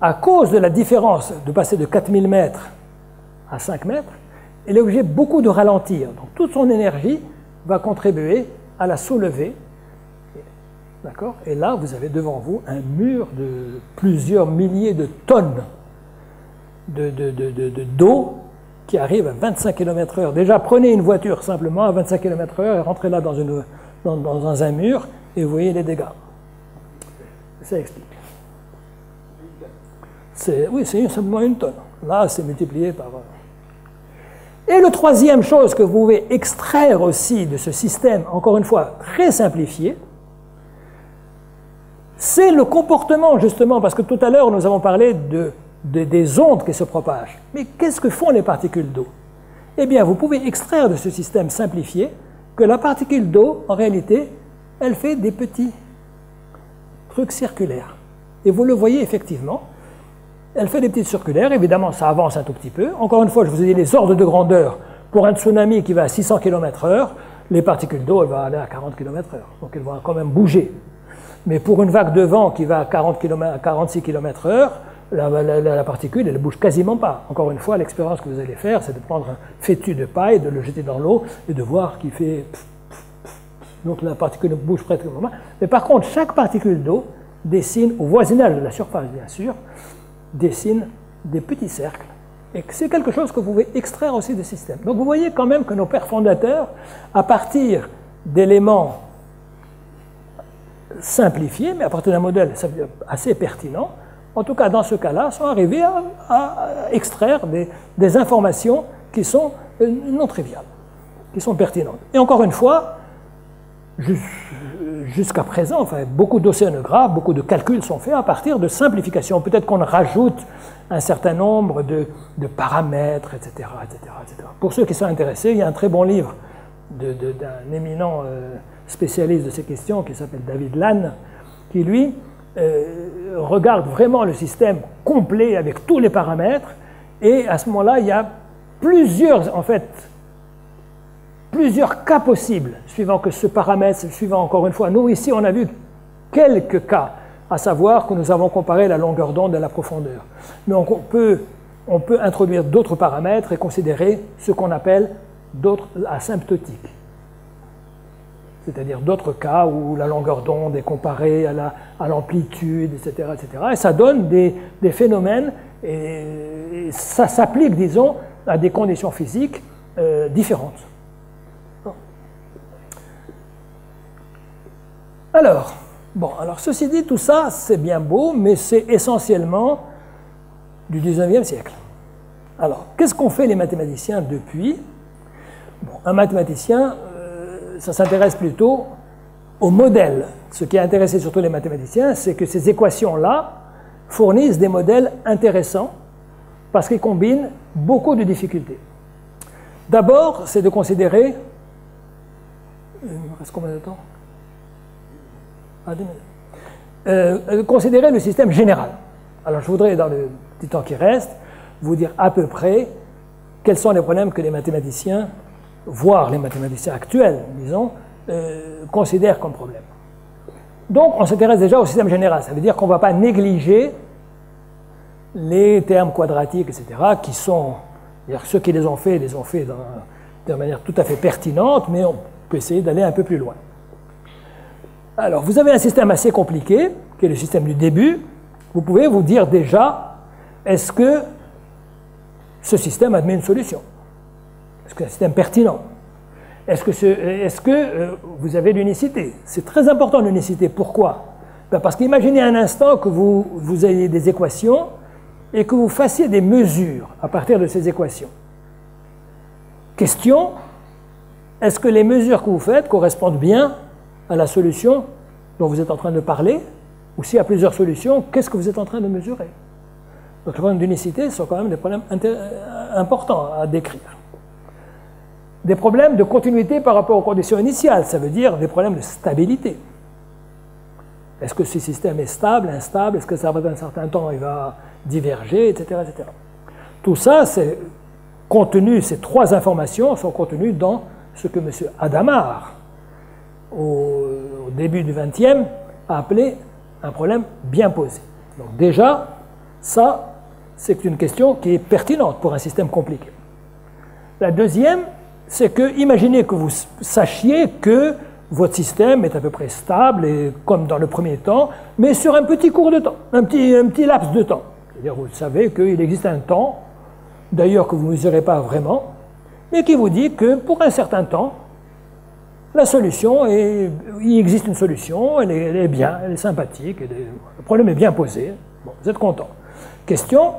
à cause de la différence de passer de 4000 mètres à 5 mètres, elle est obligée beaucoup de ralentir. Donc toute son énergie va contribuer à la soulever. D'accord? Et là, vous avez devant vous un mur de plusieurs milliers de tonnes d'eau qui arrive à 25 km/h. Déjà, prenez une voiture simplement à 25 km/h et rentrez là dans un mur et vous voyez les dégâts. Ça explique. Oui, c'est simplement une tonne. Là, c'est multiplié par... Et la troisième chose que vous pouvez extraire aussi de ce système, encore une fois, très simplifié, c'est le comportement, justement, parce que tout à l'heure, nous avons parlé des ondes qui se propagent. Mais qu'est-ce que font les particules d'eau? Eh bien, vous pouvez extraire de ce système simplifié que la particule d'eau, en réalité, elle fait des petits trucs circulaires. Et vous le voyez effectivement, elle fait des petites circulaires, évidemment, ça avance un tout petit peu. Encore une fois, je vous ai dit les ordres de grandeur. Pour un tsunami qui va à 600 km/h, les particules d'eau, elles vont aller à 40 km/h. Donc elles vont quand même bouger. Mais pour une vague de vent qui va à 46 km/h, la particule, elle ne bouge quasiment pas. Encore une fois, l'expérience que vous allez faire, c'est de prendre un fétu de paille, de le jeter dans l'eau et de voir qu'il fait... Donc la particule bouge pratiquement pas. Mais par contre, chaque particule d'eau dessine, au voisinage de la surface bien sûr, dessine des petits cercles. Et c'est quelque chose que vous pouvez extraire aussi du système. Donc vous voyez quand même que nos pères fondateurs, à partir d'éléments simplifiés, mais à partir d'un modèle assez pertinent, en tout cas dans ce cas-là, sont arrivés à extraire des informations qui sont non triviales, qui sont pertinentes. Et encore une fois, jusqu'à présent, enfin, beaucoup d'océanographes, beaucoup de calculs sont faits à partir de simplifications. Peut-être qu'on rajoute un certain nombre de paramètres, etc., etc., etc. Pour ceux qui sont intéressés, il y a un très bon livre d'un éminent spécialiste de ces questions qui s'appelle David Lann, qui lui regarde vraiment le système complet avec tous les paramètres, et à ce moment-là, il y a plusieurs cas possibles, suivant que ce paramètre, suivant encore une fois, nous ici on a vu quelques cas, à savoir que nous avons comparé la longueur d'onde à la profondeur. Mais on peut introduire d'autres paramètres et considérer ce qu'on appelle d'autres asymptotiques. C'est-à-dire d'autres cas où la longueur d'onde est comparée à l'amplitude, etc., etc. Et ça donne des phénomènes, et ça s'applique, disons, à des conditions physiques différentes. Alors, ceci dit, tout ça, c'est bien beau, mais c'est essentiellement du 19e siècle. Alors, qu'est-ce qu'ont fait les mathématiciens depuis? Un mathématicien, ça s'intéresse plutôt au modèle. Ce qui a intéressé surtout les mathématiciens, c'est que ces équations-là fournissent des modèles intéressants parce qu'ils combinent beaucoup de difficultés. D'abord, c'est de considérer... Il me reste combien de temps? Considérer le système général. Alors je voudrais, dans le petit temps qui reste, vous dire à peu près quels sont les problèmes que les mathématiciens, voire les mathématiciens actuels, disons, considèrent comme problème. Donc on s'intéresse déjà au système général, ça veut dire qu'on ne va pas négliger les termes quadratiques, etc., qui sont, ceux qui les ont faits de manière tout à fait pertinente, mais on peut essayer d'aller un peu plus loin. Alors, vous avez un système assez compliqué, qui est le système du début. Vous pouvez vous dire déjà, est-ce que ce système admet une solution? Est-ce que c'est un système pertinent? Est-ce que vous avez l'unicité? C'est très important l'unicité. Pourquoi? Ben parce qu'imaginez un instant que vous ayez des équations et que vous fassiez des mesures à partir de ces équations. Question, est-ce que les mesures que vous faites correspondent bien à la solution dont vous êtes en train de parler? Ou s'il y a plusieurs solutions, qu'est-ce que vous êtes en train de mesurer? Donc les problèmes d'unicité sont quand même des problèmes importants à décrire. Des problèmes de continuité par rapport aux conditions initiales, ça veut dire des problèmes de stabilité. Est-ce que ce système est stable, instable? Est-ce que ça va d'un certain temps, il va diverger, etc., etc. Tout ça, c'est contenu, ces trois informations sont contenues dans ce que M. Hadamard, au début du XXe, a appelé un problème bien posé. Donc déjà, ça, c'est une question qui est pertinente pour un système compliqué. La deuxième, c'est que, imaginez que vous sachiez que votre système est à peu près stable, et comme dans le premier temps, mais sur un petit cours de temps, un petit laps de temps. C'est-à-dire, vous savez qu'il existe un temps, d'ailleurs que vous ne mesurez pas vraiment, mais qui vous dit que pour un certain temps, la solution il existe une solution, elle est bien, elle est sympathique, le problème est bien posé, bon, vous êtes content. Question,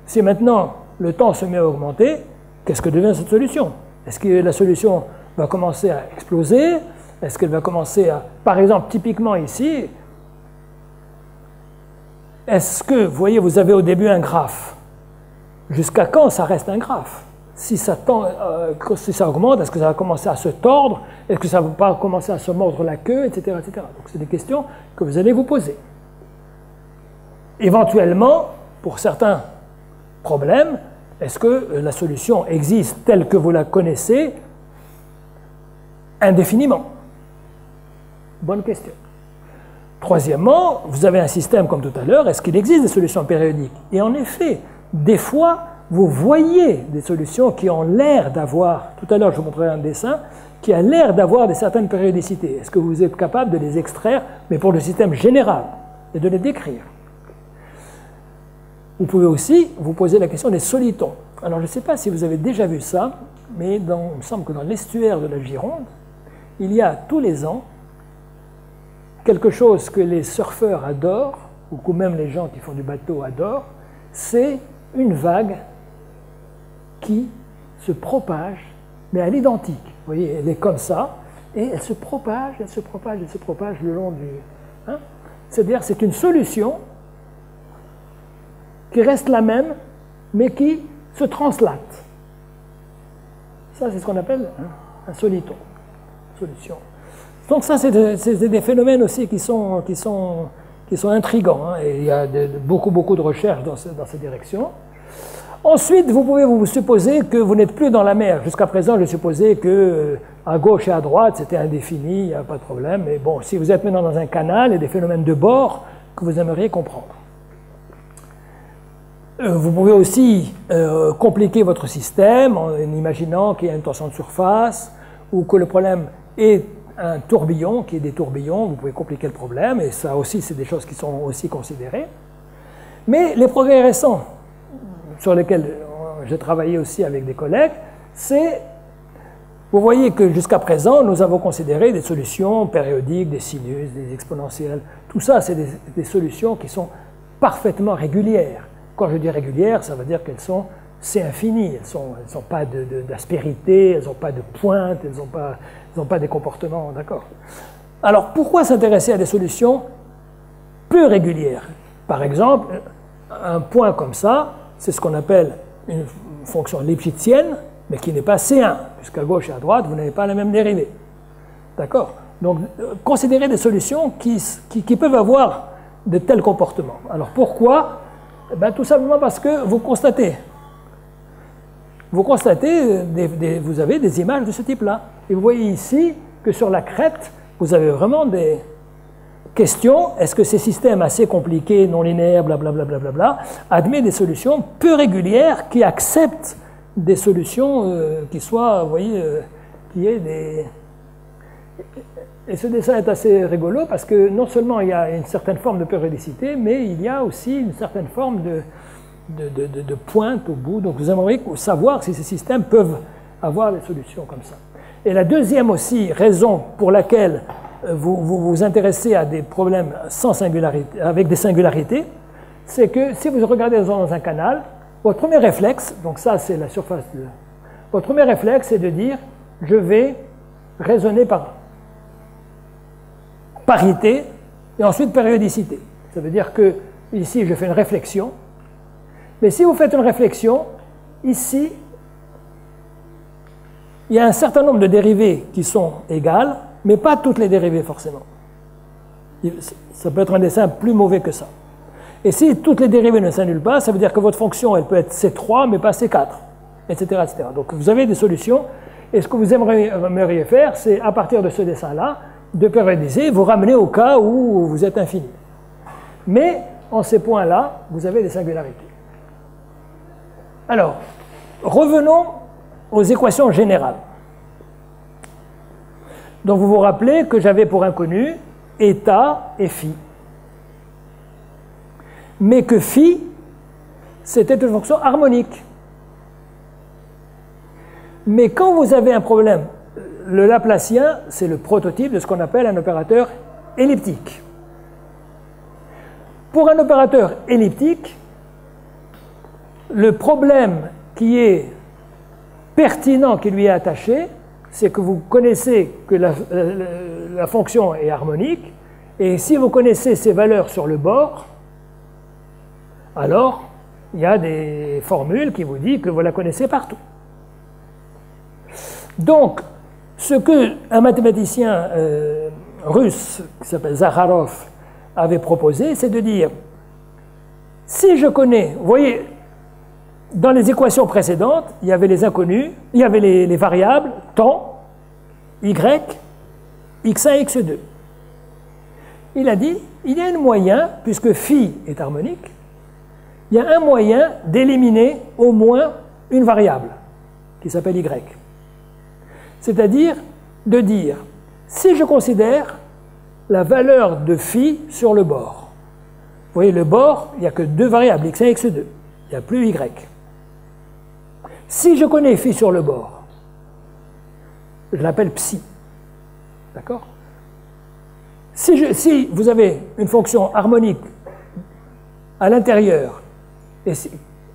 si maintenant le temps se met à augmenter, qu'est-ce que devient cette solution? Est-ce que la solution va commencer à exploser? Est-ce qu'elle va commencer à... Par exemple, typiquement ici, est-ce que, vous voyez, vous avez au début un graphe. Jusqu'à quand ça reste un graphe? Si ça augmente, est-ce que ça va commencer à se tordre? Est-ce que ça va pas commencer à se mordre la queue, etc., etc. Donc c'est des questions que vous allez vous poser. Éventuellement, pour certains problèmes, est-ce que la solution existe telle que vous la connaissez indéfiniment? Bonne question. Troisièmement, vous avez un système comme tout à l'heure, est-ce qu'il existe des solutions périodiques? Et en effet, des fois, vous voyez des solutions qui ont l'air d'avoir, tout à l'heure je vous montrerai un dessin, qui a l'air d'avoir de certaines périodicités. Est-ce que vous êtes capable de les extraire, mais pour le système général, et de les décrire? Vous pouvez aussi vous poser la question des solitons. Alors je ne sais pas si vous avez déjà vu ça, mais il me semble que dans l'estuaire de la Gironde, il y a tous les ans quelque chose que les surfeurs adorent, ou que même les gens qui font du bateau adorent, c'est une vague qui se propage, mais à l'identique. Vous voyez, elle est comme ça, et elle se propage, elle se propage, elle se propage le long du... Hein? C'est-à-dire, c'est une solution qui reste la même, mais qui se translate. Ça, c'est ce qu'on appelle un soliton. Solution. Donc ça, c'est des phénomènes aussi qui sont intrigants, hein, et il y a beaucoup de recherches dans cette direction. Ensuite, vous pouvez vous supposer que vous n'êtes plus dans la mer. Jusqu'à présent, je supposais que à gauche et à droite, c'était indéfini, il n'y a pas de problème. Mais bon, si vous êtes maintenant dans un canal, il y a des phénomènes de bord que vous aimeriez comprendre. Vous pouvez aussi compliquer votre système en imaginant qu'il y a une tension de surface ou que le problème est un tourbillon, qui est des tourbillons. Vous pouvez compliquer le problème et ça aussi, c'est des choses qui sont aussi considérées. Mais les progrès récents sur lesquels j'ai travaillé aussi avec des collègues, c'est, vous voyez que jusqu'à présent, nous avons considéré des solutions périodiques, des sinus, des exponentielles. Tout ça, c'est des solutions qui sont parfaitement régulières. Quand je dis régulières, ça veut dire qu'elles sont, c'est infini, elles n'ont pas d'aspérité, elles n'ont pas de pointe, elles n'ont pas des comportements, d'accord? Alors, pourquoi s'intéresser à des solutions plus régulières? Par exemple, un point comme ça, c'est ce qu'on appelle une fonction lipschitzienne, mais qui n'est pas C1, puisqu'à gauche et à droite, vous n'avez pas la même dérivée. D'accord? Donc, considérez des solutions qui peuvent avoir de tels comportements. Alors, pourquoi? Eh bien, tout simplement parce que vous constatez, vous avez des images de ce type-là. Et vous voyez ici que sur la crête, vous avez vraiment des questions. Est-ce que ces systèmes assez compliqués, non linéaires, blablabla, admettent des solutions peu régulières qui acceptent des solutions qui soient, vous voyez, qui aient des... Et ce dessin est assez rigolo parce que non seulement il y a une certaine forme de périodicité, mais il y a aussi une certaine forme de pointe au bout. Donc vous aimeriez savoir si ces systèmes peuvent avoir des solutions comme ça. Et la deuxième aussi raison pour laquelle vous intéressez à des problèmes sans singularité, avec des singularités, c'est que si vous regardez dans un canal, votre premier réflexe, donc ça c'est la surface de... Votre premier réflexe c'est de dire, je vais raisonner par parité et ensuite périodicité. Ça veut dire que ici je fais une réflexion, mais si vous faites une réflexion, ici, il y a un certain nombre de dérivées qui sont égales, mais pas toutes les dérivées forcément. Ça peut être un dessin plus mauvais que ça. Et si toutes les dérivées ne s'annulent pas, ça veut dire que votre fonction, elle peut être C3, mais pas C4, etc., etc. Donc vous avez des solutions, et ce que vous aimeriez faire, c'est à partir de ce dessin-là, de périodiser, vous ramener au cas où vous êtes infini. Mais en ces points-là, vous avez des singularités. Alors, revenons aux équations générales. Donc vous vous rappelez que j'avais pour inconnu état et phi. Mais que phi, c'était une fonction harmonique. Mais quand vous avez un problème, le Laplacien, c'est le prototype de ce qu'on appelle un opérateur elliptique. Pour un opérateur elliptique, le problème qui est pertinent, qui lui est attaché, c'est que vous connaissez que la fonction est harmonique, et si vous connaissez ses valeurs sur le bord, alors il y a des formules qui vous disent que vous la connaissez partout. Donc, ce qu'un mathématicien russe, qui s'appelle Zakharov, avait proposé, c'est de dire, si je connais, vous voyez, dans les équations précédentes, il y avait les inconnus, il y avait les variables, temps, y, x1, x2. Il a dit, il y a un moyen, puisque phi est harmonique, il y a un moyen d'éliminer au moins une variable, qui s'appelle y. C'est-à-dire de dire, si je considère la valeur de phi sur le bord, vous voyez, le bord, il n'y a que deux variables, x1 et x2, il n'y a plus y. Si je connais phi sur le bord, je l'appelle psi. D'accord? Si vous avez une fonction harmonique à l'intérieur,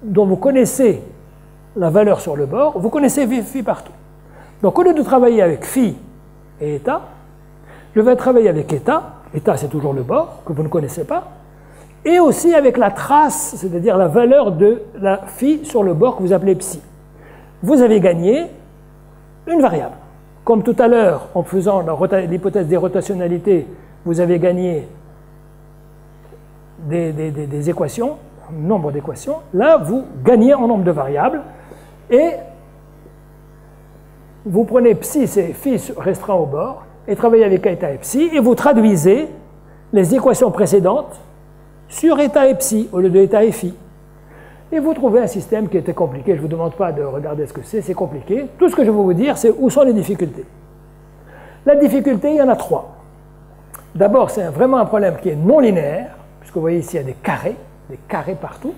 dont vous connaissez la valeur sur le bord, vous connaissez phi partout. Donc au lieu de travailler avec phi et état, je vais travailler avec état, état c'est toujours le bord, que vous ne connaissez pas, et aussi avec la trace, c'est-à-dire la valeur de la phi sur le bord que vous appelez psi. Vous avez gagné une variable. Comme tout à l'heure, en faisant l'hypothèse des rotationnalités, vous avez gagné des équations, un nombre d'équations. Là, vous gagnez en nombre de variables, et vous prenez psi, c'est phi restreint au bord, et travaillez avec état et psi, et vous traduisez les équations précédentes sur état et psi, au lieu de état et phi. Et vous trouvez un système qui était compliqué. Je ne vous demande pas de regarder ce que c'est compliqué. Tout ce que je vais vous dire, c'est où sont les difficultés. La difficulté, il y en a trois. D'abord, c'est vraiment un problème qui est non linéaire, puisque vous voyez ici, il y a des carrés partout.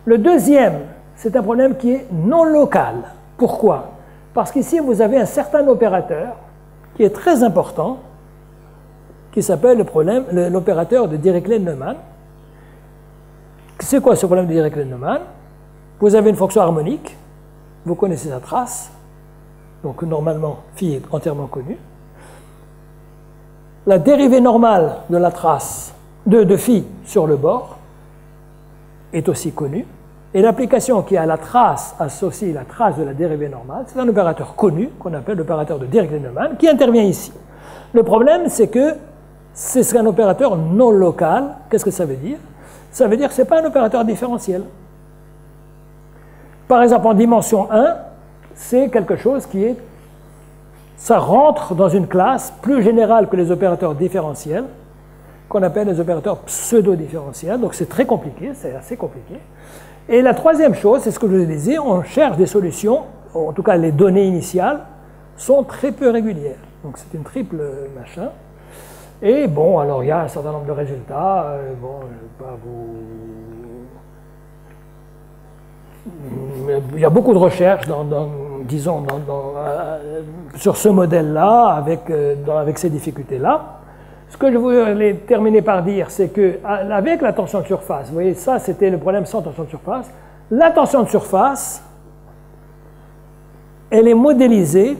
Le deuxième, c'est un problème qui est non local. Pourquoi? Parce qu'ici, vous avez un certain opérateur qui est très important, qui s'appelle l'opérateur de Dirichlet-Neumann. C'est quoi ce problème de Dirichlet-Neumann? Vous avez une fonction harmonique, vous connaissez sa trace, donc normalement phi est entièrement connu. La dérivée normale de la trace de phi sur le bord est aussi connue, et l'application qui a la trace associe la trace de la dérivée normale, c'est un opérateur connu qu'on appelle l'opérateur de Dirichlet-Neumann qui intervient ici. Le problème, c'est que c'est un opérateur non local. Qu'est-ce que ça veut dire? Ça veut dire que ce n'est pas un opérateur différentiel. Par exemple, en dimension 1, c'est quelque chose qui est... Ça rentre dans une classe plus générale que les opérateurs différentiels, qu'on appelle les opérateurs pseudo-différentiels. Donc c'est très compliqué, c'est assez compliqué. Et la troisième chose, c'est ce que je vous disais, on cherche des solutions, en tout cas les données initiales, sont très peu régulières. Donc c'est une triple machin. Et bon, alors il y a un certain nombre de résultats. Bon, je ne vais pas vous... Il y a beaucoup de recherches disons, sur ce modèle-là, avec ces difficultés-là. Ce que je voulais terminer par dire, c'est qu'avec la tension de surface, vous voyez, ça c'était le problème sans tension de surface, la tension de surface, elle est modélisée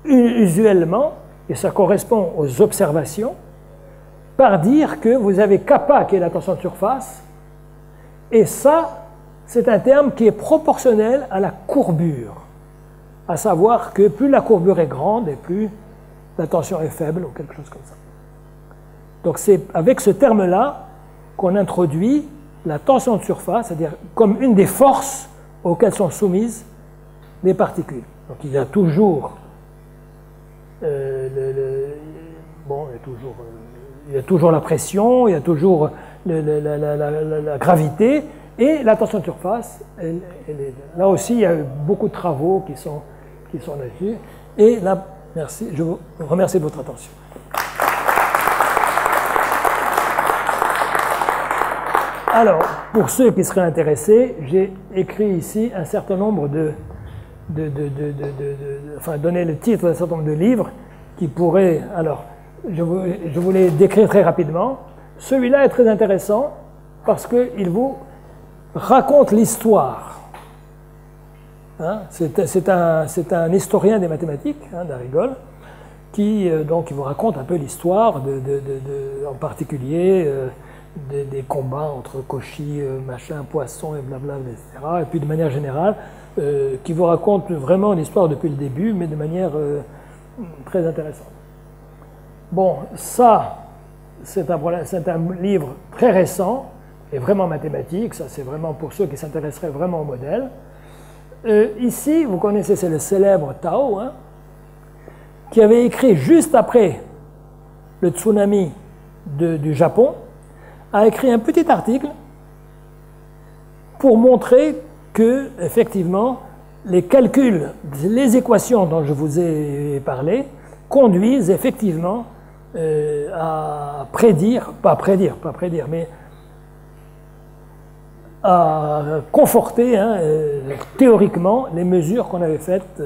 usuellement, et ça correspond aux observations, par dire que vous avez kappa qui est la tension de surface, et ça, c'est un terme qui est proportionnel à la courbure, à savoir que plus la courbure est grande et plus la tension est faible ou quelque chose comme ça. Donc c'est avec ce terme-là qu'on introduit la tension de surface, c'est-à-dire comme une des forces auxquelles sont soumises les particules. Donc il y a toujours, il y a toujours la pression, il y a toujours la gravité, et la tension de surface, là aussi il y a eu beaucoup de travaux qui sont là-dessus. Et là, merci, je vous remercie de votre attention. Alors, pour ceux qui seraient intéressés, j'ai écrit ici un certain nombre enfin, donner le titre d'un certain nombre de livres qui pourraient. Alors, je vous les décrire très rapidement. Celui-là est très intéressant parce qu'il vous raconte l'histoire. Hein, c'est un historien des mathématiques, hein, d'Arigol, qui donc il vous raconte un peu l'histoire, en particulier. Des combats entre Cauchy, machin, Poisson et blablabla, etc. Et puis de manière générale, qui vous raconte vraiment l'histoire depuis le début, mais de manière très intéressante. Bon, ça, c'est un livre très récent et vraiment mathématique. Ça, c'est vraiment pour ceux qui s'intéresseraient vraiment au modèle. Ici, vous connaissez, c'est le célèbre Tao, hein, qui avait écrit juste après le tsunami du Japon, a écrit un petit article pour montrer que, effectivement, les calculs, les équations dont je vous ai parlé, conduisent effectivement à prédire, mais à conforter théoriquement les mesures qu'on avait faites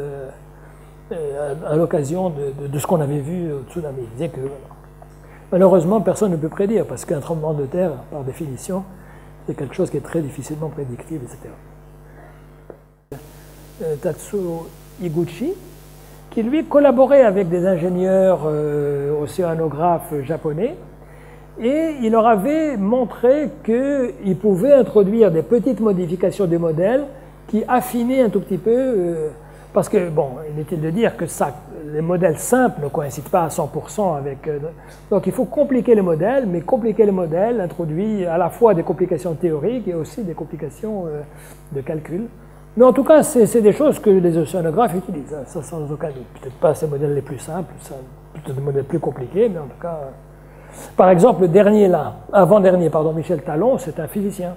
à l'occasion de ce qu'on avait vu au tsunami. Il disait que malheureusement, personne ne peut prédire, parce qu'un tremblement de terre, par définition, c'est quelque chose qui est très difficilement prédictible, etc. Tatsuo Higuchi, qui lui collaborait avec des ingénieurs océanographes japonais, et il leur avait montré qu'il pouvait introduire des petites modifications du modèle qui affinaient un tout petit peu, parce que, bon, inutile de dire que les modèles simples ne coïncident pas à 100% avec... donc il faut compliquer les modèles, mais compliquer les modèles introduit à la fois des complications théoriques et aussi des complications de calcul. Mais en tout cas, c'est des choses que les océanographes utilisent, ça sans aucun doute. Peut-être pas ces modèles les plus simples, peut-être des modèles plus compliqués, mais en tout cas... Par exemple, le dernier là, avant-dernier, pardon, Michel Talon, c'est un physicien.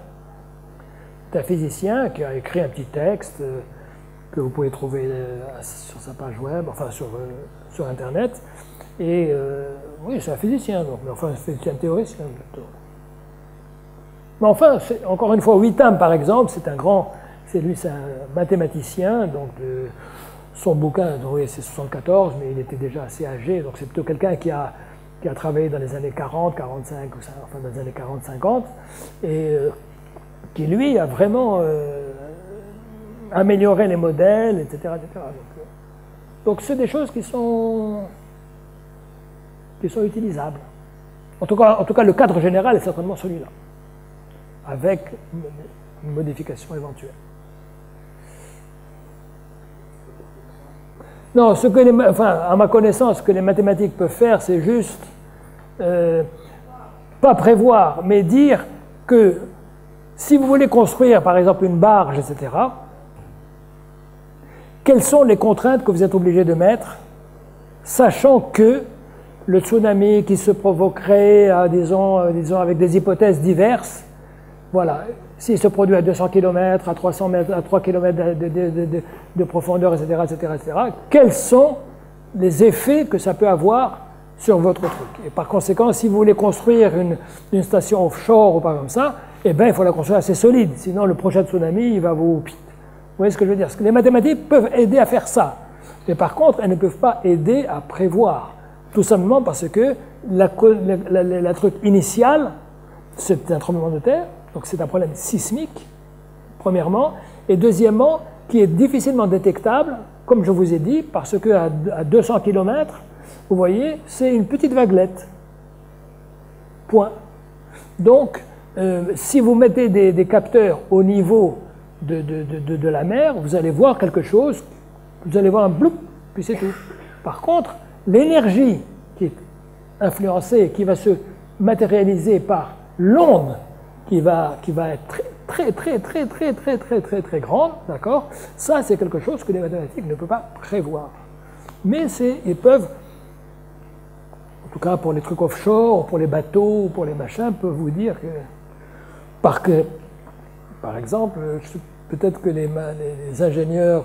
C'est un physicien qui a écrit un petit texte que vous pouvez trouver sur sa page web, enfin sur Internet. Et oui, c'est un physicien, donc, mais enfin, c'est un théoricien plutôt. Mais enfin, encore une fois, Witham, par exemple, c'est un mathématicien, donc son bouquin, oui, c'est 74, mais il était déjà assez âgé, donc c'est plutôt quelqu'un qui a travaillé dans les années 40, 45, enfin dans les années 40, 50, et qui, lui, a vraiment amélioré les modèles, etc. etc. Donc c'est des choses qui sont utilisables. En tout cas, le cadre général est certainement celui-là, avec une modification éventuelle. Non, à ma connaissance, ce que les mathématiques peuvent faire, c'est juste, pas prévoir, mais dire que si vous voulez construire, par exemple, une barge, etc., quelles sont les contraintes que vous êtes obligé de mettre, sachant que le tsunami qui se provoquerait, disons, avec des hypothèses diverses, voilà, s'il se produit à 200 km, à 300 mètres, à 3 km de profondeur, etc., etc., etc., quels sont les effets que ça peut avoir sur votre truc. Et par conséquent, si vous voulez construire une station offshore ou pas comme ça, eh bien, il faut la construire assez solide, sinon le prochain tsunami, il va vous voyez ce que je veux dire? Parce que les mathématiques peuvent aider à faire ça. Mais par contre, elles ne peuvent pas aider à prévoir. Tout simplement parce que la truc initiale, c'est un tremblement de terre, donc c'est un problème sismique, premièrement, et deuxièmement, qui est difficilement détectable, comme je vous ai dit, parce qu'à 200 km, vous voyez, c'est une petite vaguelette. Point. Donc, si vous mettez des capteurs au niveau de la mer, vous allez voir quelque chose, vous allez voir un bloup, puis c'est tout. Par contre, l'énergie qui est influencée, qui va se matérialiser par l'onde, qui va être très grande, d'accord? Ça, c'est quelque chose que les mathématiques ne peuvent pas prévoir. Mais ils peuvent, en tout cas pour les trucs offshore, pour les bateaux, pour les machins, peuvent vous dire que, par exemple, peut-être que les ingénieurs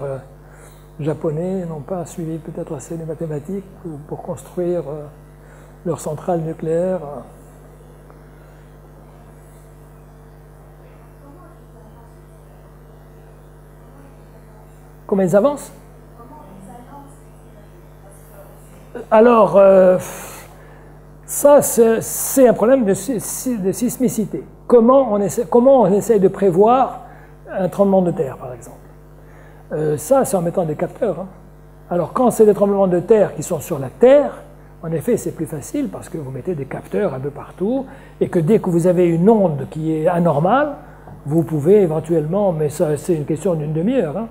japonais n'ont pas suivi peut-être assez les mathématiques pour construire leur centrale nucléaire. Comment ils avancent? Alors, ça, c'est un problème de sismicité. Comment on essaie de prévoir un tremblement de terre, par exemple? Ça, c'est en mettant des capteurs. Hein. Alors, quand c'est des tremblements de terre qui sont sur la Terre, en effet, c'est plus facile parce que vous mettez des capteurs un peu partout et que dès que vous avez une onde qui est anormale, vous pouvez éventuellement, mais ça, c'est une question d'une demi-heure, hein.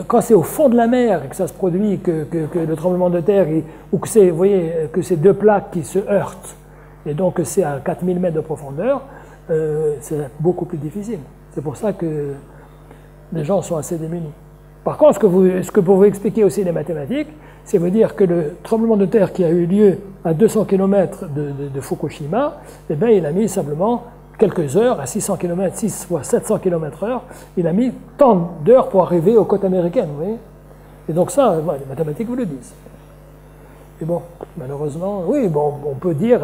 Quand c'est au fond de la mer et que ça se produit, que le tremblement de terre, ou que c'est, vous voyez, que c'est deux plaques qui se heurtent, et donc que c'est à 4000 mètres de profondeur, c'est beaucoup plus difficile. C'est pour ça que les gens sont assez démunis. Par contre, ce que pour vous expliquer aussi les mathématiques, c'est vous dire que le tremblement de terre qui a eu lieu à 200 km de Fukushima, eh bien, il a mis simplement quelques heures, à 600 km, 6 fois 700 km/h, il a mis tant d'heures pour arriver aux côtes américaines, vous voyez. Et donc ça, voilà, les mathématiques vous le disent. Et bon, malheureusement, oui, bon, on peut dire...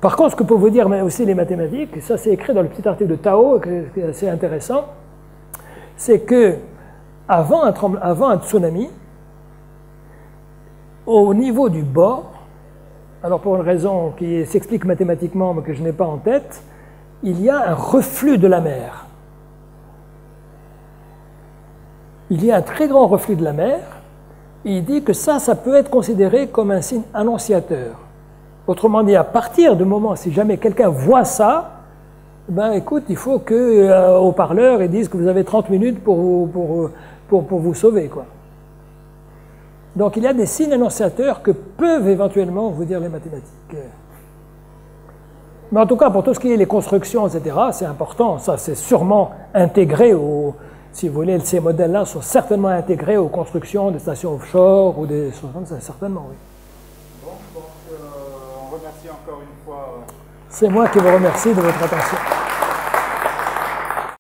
par contre, ce que peuvent vous dire mais aussi les mathématiques, ça c'est écrit dans le petit article de Tao, qui est assez intéressant, c'est que avant un tsunami, au niveau du bord, alors pour une raison qui s'explique mathématiquement mais que je n'ai pas en tête, il y a un reflux de la mer. Il y a un très grand reflux de la mer, et il dit que ça peut être considéré comme un signe annonciateur. Autrement dit, à partir du moment, si jamais quelqu'un voit ça, ben écoute, il faut que au parleur, ils disent que vous avez 30 minutes pour vous sauver, quoi. Donc il y a des signes annonciateurs que peuvent éventuellement vous dire les mathématiques. Mais en tout cas, pour tout ce qui est les constructions, etc., c'est important. Ça, c'est sûrement intégré si vous voulez, ces modèles-là sont certainement intégrés aux constructions des stations offshore ou des choses comme ça, certainement, oui. Bon, donc on remercie encore une fois. C'est moi qui vous remercie de votre attention.